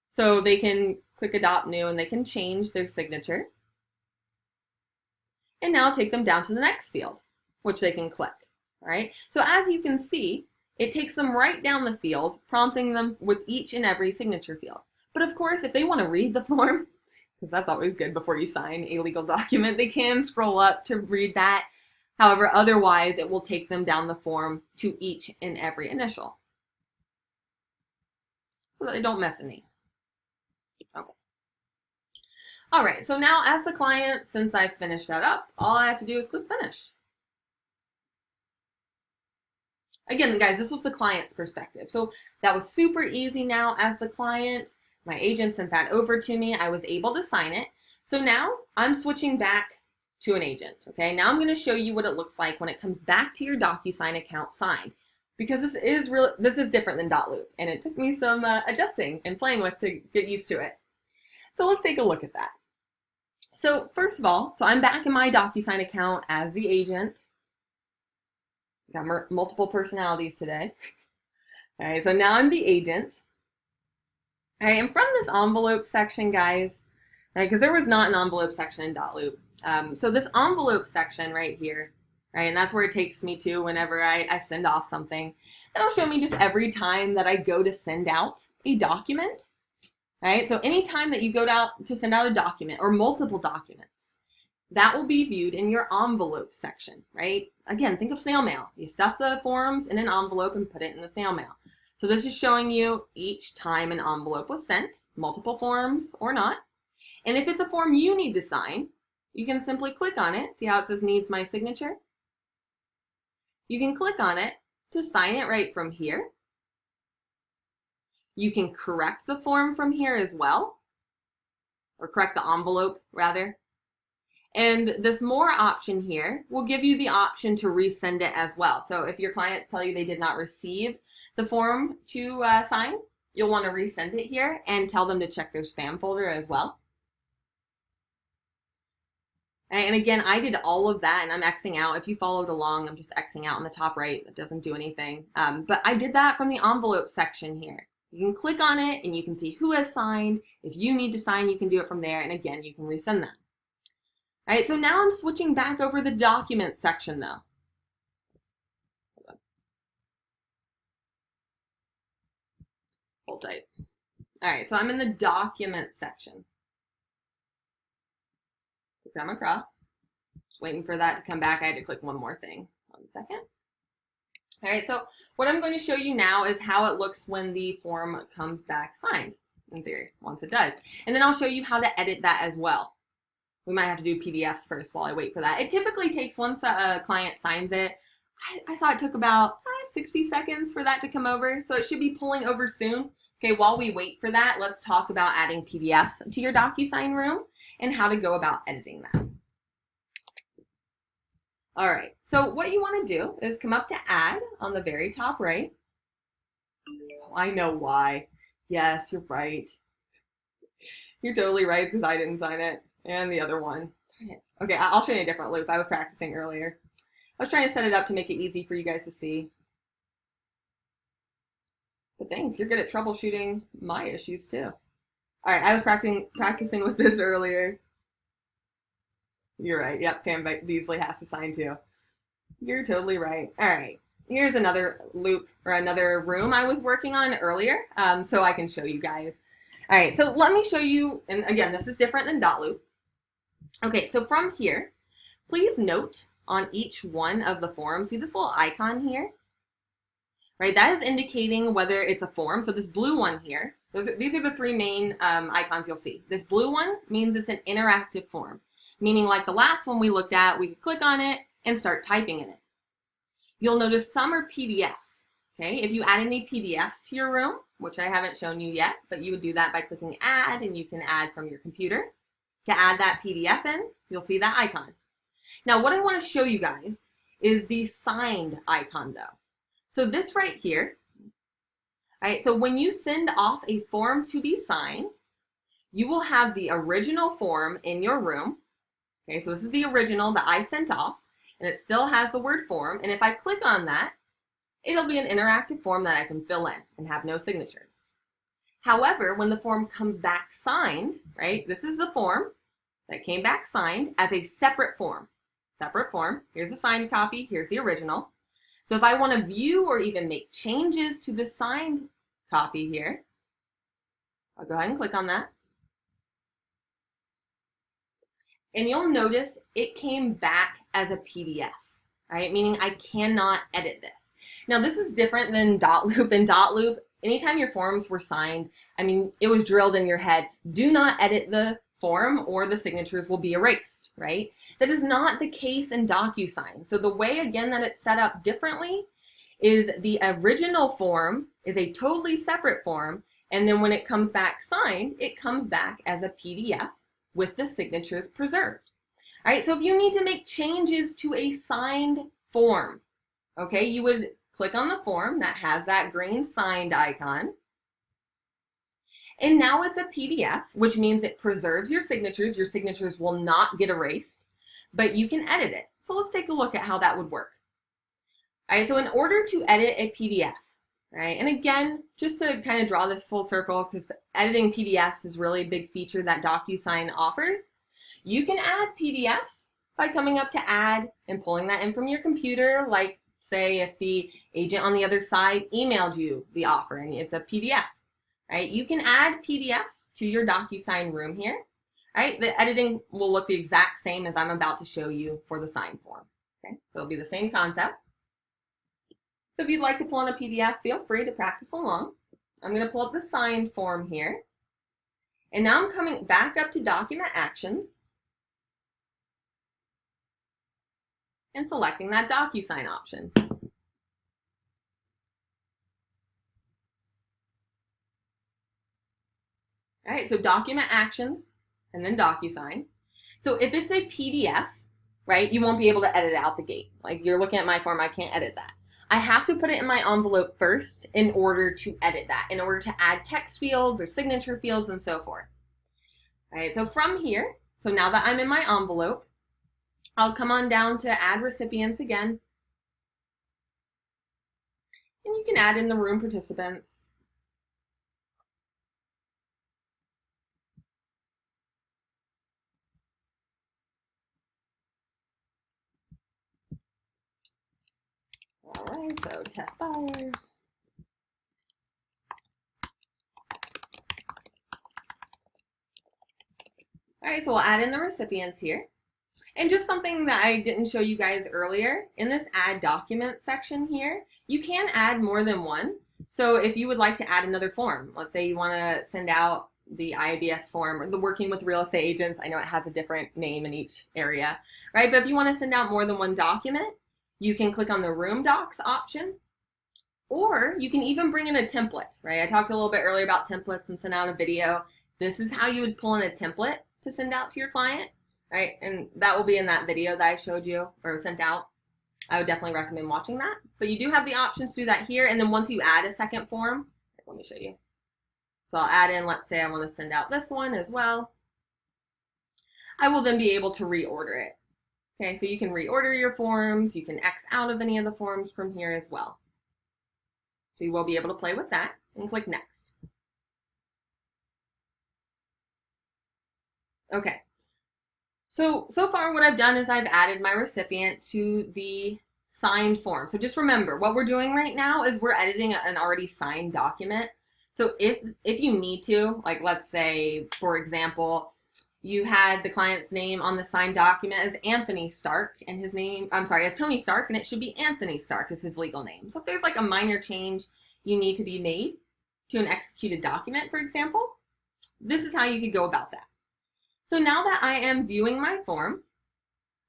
So they can click Adopt New and they can change their signature. And now take them down to the next field, which they can click. All right. So as you can see, it takes them right down the field, prompting them with each and every signature field. But of course, if they want to read the form, because that's always good before you sign a legal document, they can scroll up to read that. However, otherwise, it will take them down the form to each and every initial so that they don't miss any. Okay. All right, so now as the client, since I've finished that up, all I have to do is click Finish. Again, guys, this was the client's perspective. So that was super easy now as the client. My agent sent that over to me. I was able to sign it. So now I'm switching back to an agent. Okay, now I'm going to show you what it looks like when it comes back to your Docusign account signed, because this is different than .loop, and it took me some adjusting and playing with to get used to it. So let's take a look at that. So first of all, so I'm back in my Docusign account as the agent. Got multiple personalities today. All right, so now I'm the agent. All right, and from this envelope section, guys, because there was not an envelope section in .loop. So this envelope section right here, right, and that's where it takes me to whenever I send off something. It'll show me just every time that I go to send out a document, right? So anytime that you go to send out a document or multiple documents, that will be viewed in your envelope section, right? Again, think of snail mail. You stuff the forms in an envelope and put it in the snail mail. So this is showing you each time an envelope was sent, multiple forms or not. And if it's a form you need to sign, you can simply click on it. See how it says needs my signature? You can click on it to sign it right from here. You can correct the form from here as well, or correct the envelope rather. And this more option here will give you the option to resend it as well. So if your clients tell you they did not receive the form to sign, you'll want to resend it here and tell them to check their spam folder as well. And again, I did all of that and I'm Xing out. If you followed along, I'm just Xing out on the top right. It doesn't do anything. But I did that from the envelope section here. You can click on it and you can see who has signed. If you need to sign, you can do it from there. And again, you can resend that. All right, so now I'm switching back over the document section though. Hold tight. All right, so I'm in the document section. Come across. Just waiting for that to come back. I had to click one more thing. 1 second. All right, so what I'm going to show you now is how it looks when the form comes back signed, in theory, once it does. And then I'll show you how to edit that as well. We might have to do PDFs first while I wait for that. It typically takes, once a client signs it, I saw it took about 60 seconds for that to come over, so it should be pulling over soon. Okay, while we wait for that, let's talk about adding PDFs to your Docusign room and how to go about editing that. All right, so what you want to do is come up to Add on the very top right. Oh, I know why. Yes, you're right. You're totally right because I didn't sign it. And the other one. Okay, I'll show you a different loop. I was practicing earlier. I was trying to set it up to make it easy for you guys to see. But thanks, you're good at troubleshooting my issues too. All right, I was practicing with this earlier. You're right. Yep, Pam Beasley has to sign too. You're totally right. All right, here's another loop or another room I was working on earlier, so I can show you guys. All right, so let me show you, and again, this is different than dot loop. Okay, so from here, please note on each one of the forms, see this little icon here? Right, that is indicating whether it's a form. So this blue one here, these are the three main icons you'll see. This blue one means it's an interactive form, meaning like the last one we looked at, we could click on it and start typing in it. You'll notice some are PDFs. Okay, if you add any PDFs to your room, which I haven't shown you yet, but you would do that by clicking Add, and you can add from your computer. To add that PDF in, you'll see that icon. Now, what I want to show you guys is the signed icon though. So this right here, all right, so when you send off a form to be signed, you will have the original form in your room. Okay, so this is the original that I sent off, and it still has the word form. And if I click on that, it'll be an interactive form that I can fill in and have no signatures. However, when the form comes back signed, right, this is the form that came back signed as a separate form. Separate form. Here's a signed copy. Here's the original. So if I want to view or even make changes to the signed copy here, I'll go ahead and click on that. And you'll notice it came back as a PDF, right? Meaning I cannot edit this. Now this is different than dot loop. In dot loop, anytime your forms were signed, I mean, it was drilled in your head, do not edit the form or the signatures will be erased, right? That is not the case in Docusign. So the way, again, that it's set up differently is the original form is a totally separate form, and then when it comes back signed, it comes back as a PDF with the signatures preserved. All right, so if you need to make changes to a signed form, okay, you would click on the form that has that green signed icon. And now it's a PDF, which means it preserves your signatures. Your signatures will not get erased, but you can edit it. So let's take a look at how that would work. All right, so in order to edit a PDF, right, and again, just to kind of draw this full circle, because editing PDFs is really a big feature that Docusign offers, you can add PDFs by coming up to Add and pulling that in from your computer, like say if the agent on the other side emailed you the offer and it's a PDF. Right? You can add PDFs to your Docusign room here. right? The editing will look the exact same as I'm about to show you for the sign form. Okay, so it'll be the same concept. So if you'd like to pull in a PDF, feel free to practice along. I'm going to pull up the sign form here. And now I'm coming back up to Document Actions and selecting that Docusign option. All right, so Document Actions and then Docusign. So if it's a PDF, right, you won't be able to edit it out the gate. Like you're looking at my form, I can't edit that. I have to put it in my envelope first in order to edit that, in order to add text fields or signature fields and so forth. All right, so from here, so now that I'm in my envelope, I'll come on down to Add Recipients again. And you can add in the room participants. All right, so test buyer. All right, so we'll add in the recipients here. And just something that I didn't show you guys earlier, in this Add Document section here, you can add more than one. So if you would like to add another form, let's say you want to send out the IABS form or the Working with Real Estate Agents, I know it has a different name in each area, right? But if you want to send out more than one document, you can click on the Room Docs option, or you can even bring in a template, right? I talked a little bit earlier about templates and sent out a video. This is how you would pull in a template to send out to your client, right? And that will be in that video that I showed you or sent out. I would definitely recommend watching that. But you do have the options to do that here. And then once you add a second form, let me show you. So I'll add in, let's say I want to send out this one as well. I will then be able to reorder it. Okay, so you can reorder your forms. You can X out of any of the forms from here as well. So you will be able to play with that and click Next. Okay. So far what I've done is I've added my recipient to the signed form. So just remember, what we're doing right now is we're editing an already signed document. So if you need to, like let's say, for example, you had the client's name on the signed document as Anthony Stark and his name, I'm sorry, as Tony Stark, and it should be Anthony Stark as his legal name. So if there's like a minor change you need to be made to an executed document, for example, this is how you could go about that. So now that I am viewing my form,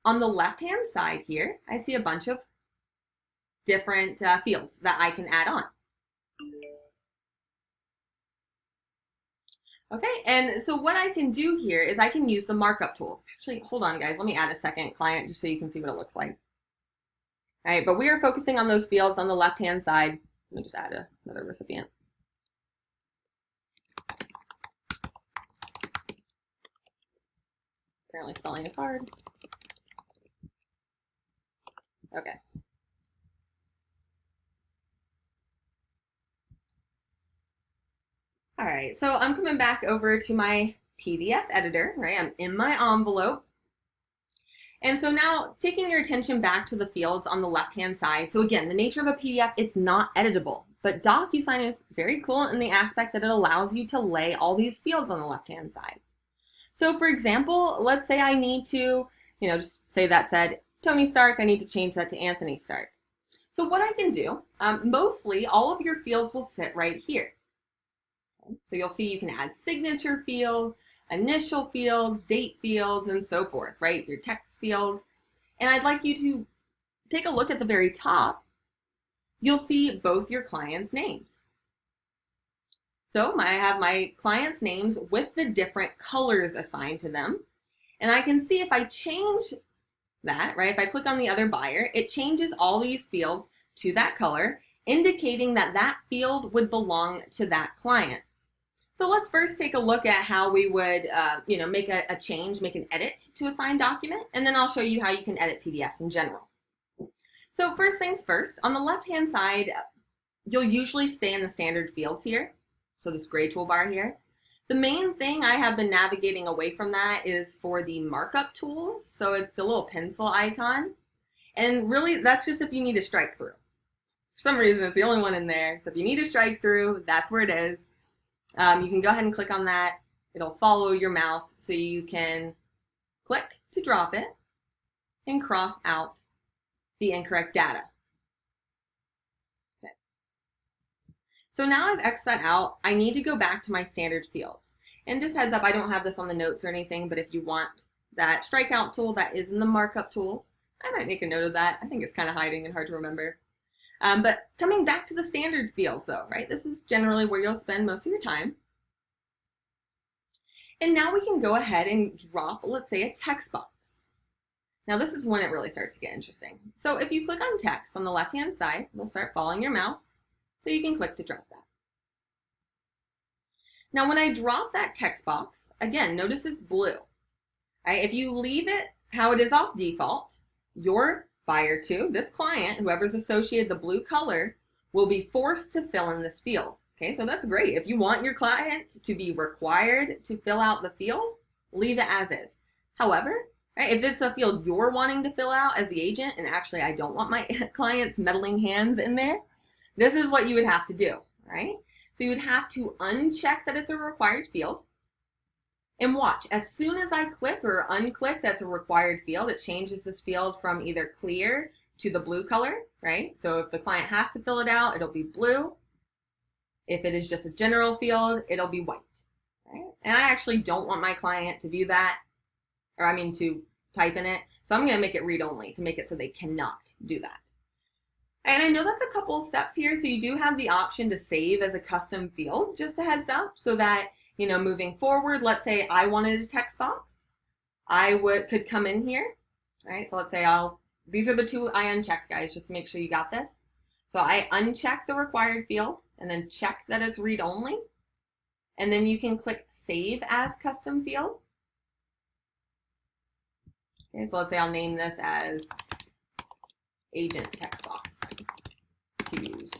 on the left-hand side here, I see a bunch of different fields that I can add on. Okay, and so what I can do here is I can use the markup tools. Actually, hold on guys, let me add a second client just so you can see what it looks like. All right, but we are focusing on those fields on the left-hand side. Let me just add another recipient. Apparently spelling is hard. Okay. All right, so I'm coming back over to my PDF editor, right? I'm in my envelope. And so now taking your attention back to the fields on the left-hand side. So again, the nature of a PDF, it's not editable, but Docusign is very cool in the aspect that it allows you to lay all these fields on the left-hand side. So for example, let's say I need to, just say that said, Tony Stark, I need to change that to Anthony Stark. So what I can do, mostly all of your fields will sit right here. So you'll see you can add signature fields, initial fields, date fields, and so forth, right? Your text fields. And I'd like you to take a look at the very top. You'll see both your clients' names. So I have my clients' names with the different colors assigned to them. And I can see if I change that, right? If I click on the other buyer, it changes all these fields to that color, indicating that that field would belong to that client. So let's first take a look at how we would, make a change, make an edit to a signed document, and then I'll show you how you can edit PDFs in general. So first things first, on the left-hand side, you'll usually stay in the standard fields here. So this gray toolbar here. The main thing I have been navigating away from that is for the markup tool. So it's the little pencil icon. And really, that's just if you need to strike through. For some reason, it's the only one in there. So if you need to strike through, that's where it is. You can go ahead and click on that. It'll follow your mouse so you can click to drop it and cross out the incorrect data. Okay. So now I've X'd that out. I need to go back to my standard fields. And just heads up, I don't have this on the notes or anything, but if you want that strikeout tool that is in the markup tools, I might make a note of that. I think it's kind of hiding and hard to remember. But coming back to the standard fields though, right? This is generally where you'll spend most of your time. And now we can go ahead and drop, let's say, a text box. Now this is when it really starts to get interesting. So if you click on text on the left-hand side, it'll start following your mouse, so you can click to drop that. Now when I drop that text box, again, notice it's blue. Right? If you leave it how it is off default, your buyer two, this client, whoever's associated the blue color, will be forced to fill in this field. Okay, so that's great. If you want your client to be required to fill out the field, leave it as is. However, right, if it's a field you're wanting to fill out as the agent, and actually I don't want my client's meddling hands in there, this is what you would have to do, right? So you would have to uncheck that it's a required field. And watch, as soon as I click or unclick that's a required field, it changes this field from either clear to the blue color, right? So if the client has to fill it out, it'll be blue. If it is just a general field, it'll be white, right? And I actually don't want my client to view that, or I mean to type in it. So I'm going to make it read only to make it so they cannot do that. And I know that's a couple of steps here. So you do have the option to save as a custom field, just a heads up, so that, you know, moving forward, let's say I wanted a text box, I could come in here, right? So let's say these are the two I unchecked, guys, just to make sure you got this. So I uncheck the required field and then check that it's read only. And then you can click Save as Custom Field. Okay, so let's say I'll name this as Agent Text Box to use.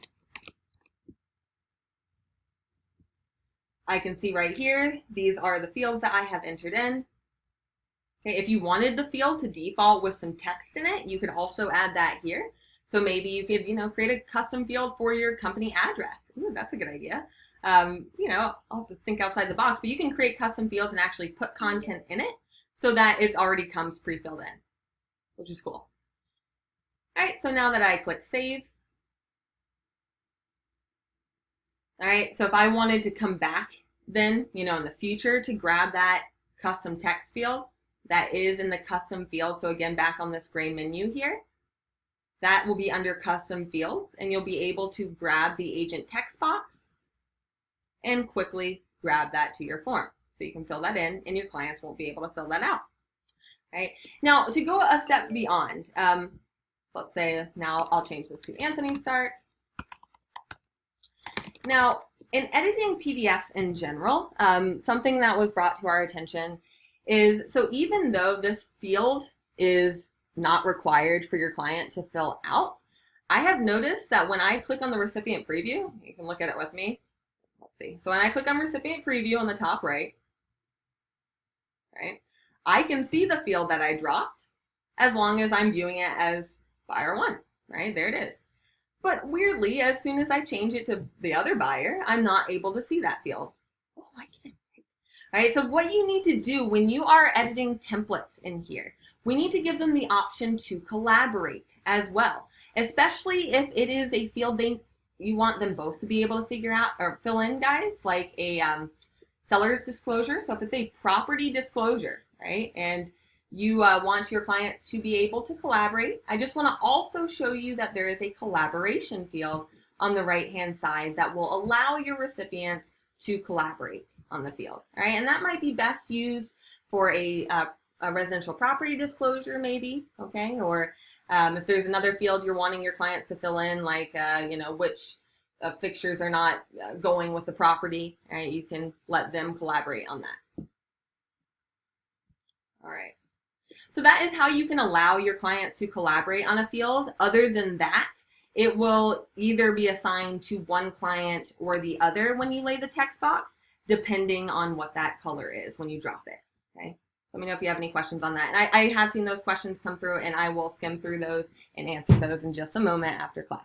I can see right here, these are the fields that I have entered in. Okay, if you wanted the field to default with some text in it, you could also add that here. So maybe you could, you know, create a custom field for your company address. Ooh, that's a good idea. You know, I'll have to think outside the box, but you can create custom fields and actually put content in it so that it already comes pre-filled in, which is cool. All right, so now that I click Save, all right, so if I wanted to come back then, you know, in the future to grab that custom text field that is in the custom field, so again, back on this gray menu here, that will be under custom fields, and you'll be able to grab the agent text box and quickly grab that to your form. So you can fill that in and your clients won't be able to fill that out. Right? Now to go a step beyond, so let's say now I'll change this to Anthony Stark. Now in editing PDFs in general, something that was brought to our attention is, so even though this field is not required for your client to fill out, I have noticed that when I click on the recipient preview, you can look at it with me. Let's see. So when I click on recipient preview on the top right, I can see the field that I dropped as long as I'm viewing it as buyer one, right? There it is. But weirdly, as soon as I change it to the other buyer, I'm not able to see that field. Oh, I get it. All right, so what you need to do when you are editing templates in here, we need to give them the option to collaborate as well, especially if it is a field you want them both to be able to figure out or fill in, guys, like a seller's disclosure. So if it's a property disclosure, right, and you want your clients to be able to collaborate, I just want to also show you that there is a collaboration field on the right-hand side that will allow your recipients to collaborate on the field. All right, and that might be best used for a residential property disclosure, maybe, okay, or if there's another field you're wanting your clients to fill in, like you know, which fixtures are not going with the property, right, you can let them collaborate on that. All right. So that is how you can allow your clients to collaborate on a field. Other than that, it will either be assigned to one client or the other when you lay the text box, depending on what that color is when you drop it. Okay. So let me know if you have any questions on that. And I have seen those questions come through, and I will skim through those and answer those in just a moment after class.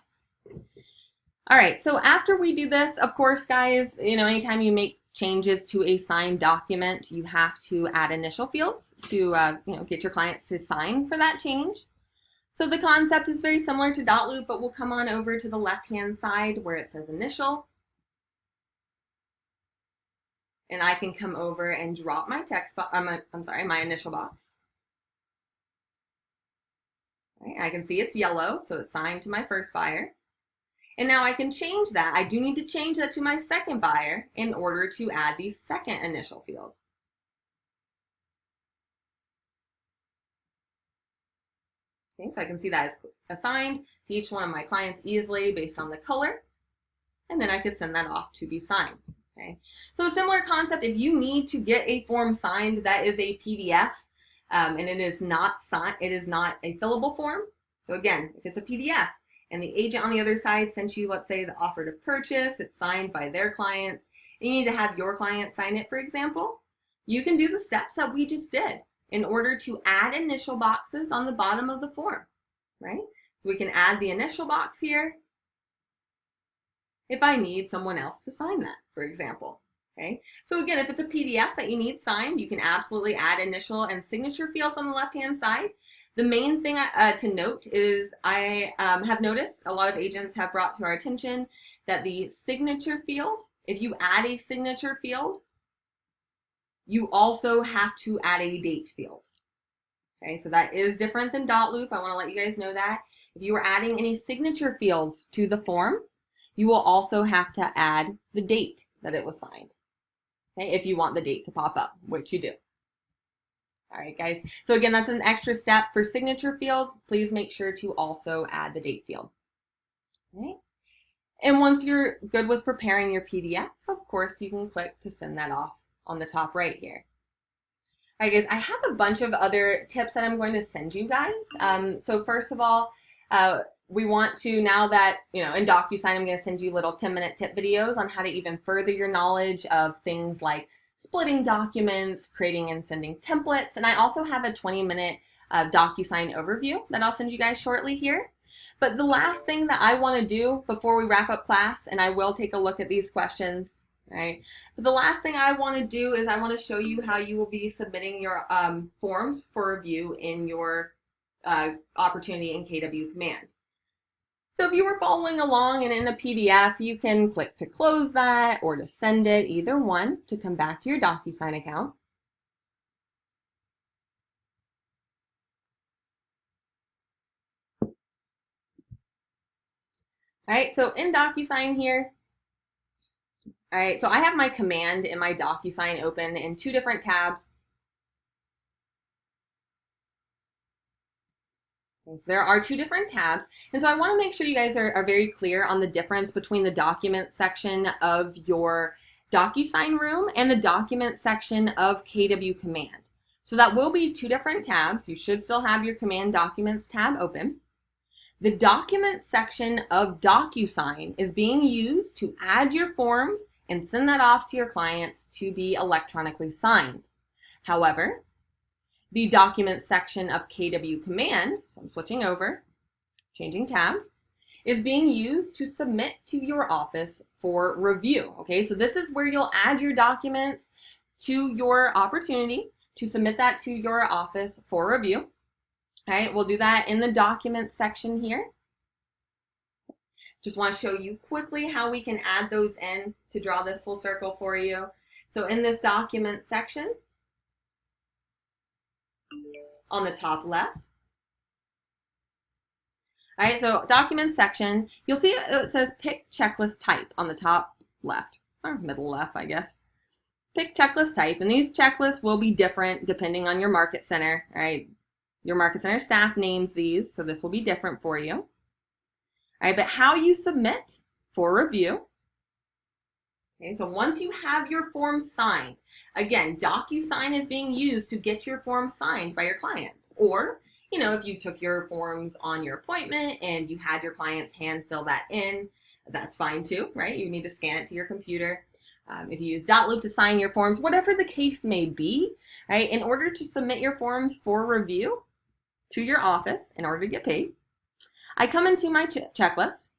All right. So after we do this, of course, guys, you know, anytime you make changes to a signed document, you have to add initial fields to get your clients to sign for that change. So the concept is very similar to dot loop, but we'll come on over to the left-hand side where it says initial. And I can come over and drop my text box, my initial box. Right, I can see it's yellow, so it's signed to my first buyer. And now I can change that. I do need to change that to my second buyer in order to add the second initial field. Okay, so I can see that is assigned to each one of my clients easily based on the color. And then I could send that off to be signed. Okay, so a similar concept, if you need to get a form signed that is a PDF, and it is not signed, it is not a fillable form. So again, if it's a PDF and the agent on the other side sent you, let's say, the offer to purchase, it's signed by their clients, and you need to have your client sign it, for example, you can do the steps that we just did in order to add initial boxes on the bottom of the form, right? So we can add the initial box here if I need someone else to sign that, for example. Okay, so again, if it's a PDF that you need signed, you can absolutely add initial and signature fields on the left-hand side. The main thing to note is I have noticed a lot of agents have brought to our attention that the signature field, if you add a signature field, you also have to add a date field. Okay, so that is different than dot loop. I want to let you guys know that. If you are adding any signature fields to the form, you will also have to add the date that it was signed. Okay, if you want the date to pop up, which you do. All right, guys. So again, that's an extra step for signature fields. Please make sure to also add the date field. All right. And once you're good with preparing your PDF, of course, you can click to send that off on the top right here. All right, guys, I have a bunch of other tips that I'm going to send you guys. So first of all, we want to, now that, in Docusign, I'm going to send you little 10-minute tip videos on how to even further your knowledge of things like splitting documents, creating and sending templates. And I also have a 20-minute Docusign overview that I'll send you guys shortly here. But the last thing that I want to do before we wrap up class, and I will take a look at these questions, right? But the last thing I want to do is I want to show you how you will be submitting your forms for review in your opportunity in KW Command. So if you were following along and in a PDF, you can click to close that or to send it, either one, to come back to your Docusign account. All right, so in Docusign here, all right, so I have my command in my Docusign open in two different tabs. So there are two different tabs, and so I want to make sure you guys are very clear on the difference between the document section of your Docusign room and the document section of KW Command. So that will be two different tabs. You should still have your Command Documents tab open. The document section of Docusign is being used to add your forms and send that off to your clients to be electronically signed. However, the document section of KW Command, so I'm switching over, changing tabs, is being used to submit to your office for review. Okay, so this is where you'll add your documents to your opportunity to submit that to your office for review. All right, we'll do that in the document section here. Just want to show you quickly how we can add those in to draw this full circle for you. So in this document section, on the top left. All right, so document section, you'll see it says pick checklist type on the top left, or middle left, I guess. Pick checklist type, and these checklists will be different depending on your market center, all right? Your market center staff names these, so this will be different for you. All right, but how you submit for review. Okay, so once you have your form signed, again, Docusign is being used to get your form signed by your clients. Or, if you took your forms on your appointment and you had your clients hand fill that in, that's fine too, right? You need to scan it to your computer. If you use dot loop to sign your forms, whatever the case may be, right? In order to submit your forms for review to your office in order to get paid, I come into my checklist.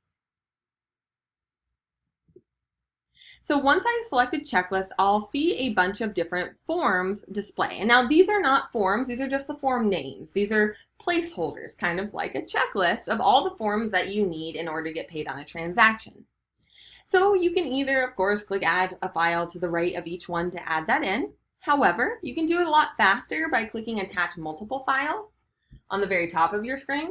So once I've selected checklist, I'll see a bunch of different forms display. And now these are not forms, these are just the form names. These are placeholders, kind of like a checklist of all the forms that you need in order to get paid on a transaction. So you can either, of course, click add a file to the right of each one to add that in. However, you can do it a lot faster by clicking attach multiple files on the very top of your screen.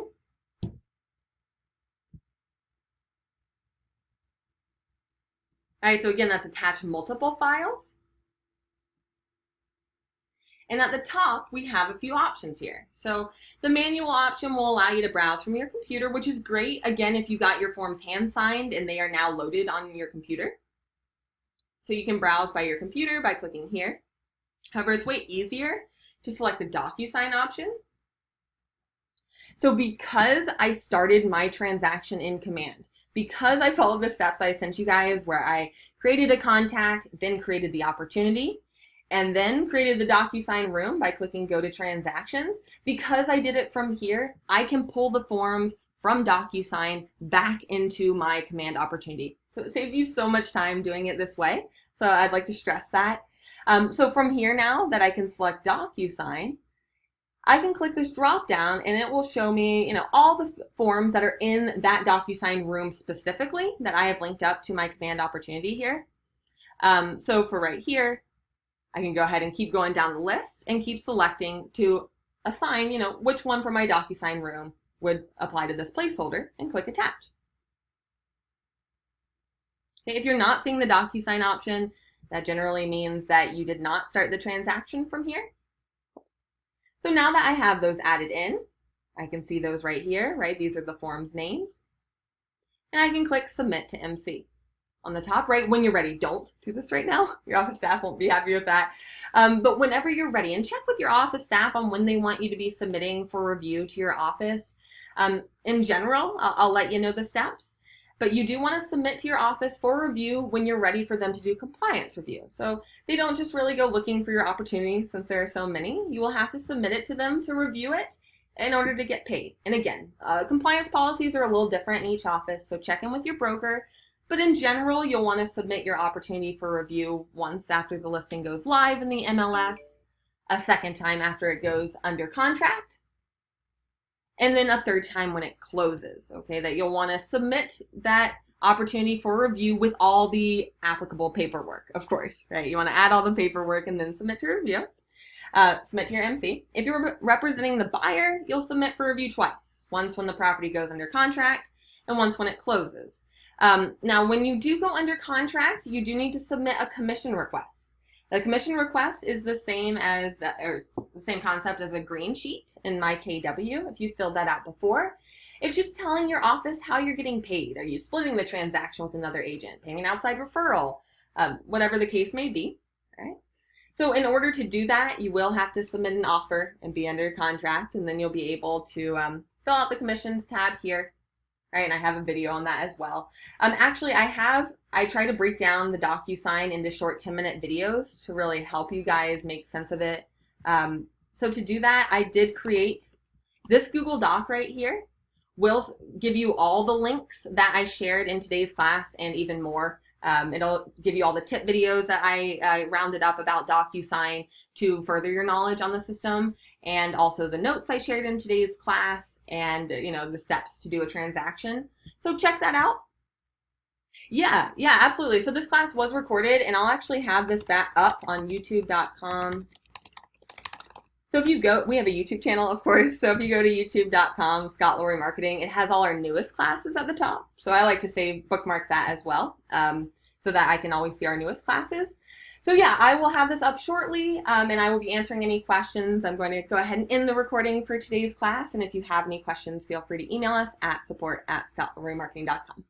All right, so again, that's attach multiple files. And at the top, we have a few options here. So the manual option will allow you to browse from your computer, which is great, again, if you got your forms hand-signed and they are now loaded on your computer. So you can browse by your computer by clicking here. However, it's way easier to select the Docusign option. So because I started my transaction in Command, because I followed the steps I sent you guys where I created a contact, then created the opportunity, and then created the Docusign room by clicking Go to Transactions, because I did it from here, I can pull the forms from Docusign back into my Command opportunity. So it saves you so much time doing it this way. So I'd like to stress that. So from here now that I can select Docusign, I can click this drop down and it will show me, all the forms that are in that Docusign room specifically that I have linked up to my Command opportunity here. So for right here, I can go ahead and keep going down the list and keep selecting to assign, which one from my Docusign room would apply to this placeholder and click attach. Okay, if you're not seeing the Docusign option, that generally means that you did not start the transaction from here. So now that I have those added in, I can see those right here, right? These are the forms names. And I can click Submit to MC on the top right when you're ready. Don't do this right now. Your office staff won't be happy with that. But whenever you're ready, and check with your office staff on when they want you to be submitting for review to your office. In general, I'll let you know the steps. But you do want to submit to your office for review when you're ready for them to do compliance review. So they don't just really go looking for your opportunity since there are so many. You will have to submit it to them to review it in order to get paid. And again, compliance policies are a little different in each office, so check in with your broker. But in general, you'll want to submit your opportunity for review once after the listing goes live in the MLS, a second time after it goes under contract, and then a third time when it closes, okay? That you'll want to submit that opportunity for review with all the applicable paperwork, of course, right? You want to add all the paperwork and then submit to review. Submit to your MC. If you're representing the buyer, you'll submit for review twice. Once when the property goes under contract and once when it closes. Now, when you do go under contract, you do need to submit a commission request. The commission request is the same as, or it's the same concept as a green sheet in my KW, if you filled that out before. It's just telling your office how you're getting paid. Are you splitting the transaction with another agent, paying an outside referral, whatever the case may be, right? So in order to do that, you will have to submit an offer and be under contract, and then you'll be able to fill out the commissions tab here. Right, and I have a video on that as well. Actually, I try to break down the Docusign into short 10-minute videos to really help you guys make sense of it. So to do that, I did create this Google Doc right here. Will give you all the links that I shared in today's class and even more. It'll give you all the tip videos that I rounded up about Docusign to further your knowledge on the system, and also the notes I shared in today's class and the steps to do a transaction. So check that out. Yeah, absolutely. So this class was recorded, and I'll actually have this back up on youtube.com. So if you go, we have a YouTube channel, of course. So if you go to youtube.com, Scott Lowry Marketing, it has all our newest classes at the top. So I like to bookmark that as well, so that I can always see our newest classes. So yeah, I will have this up shortly, and I will be answering any questions. I'm going to go ahead and end the recording for today's class. And if you have any questions, feel free to email us at support@scottlowrymarketing.com.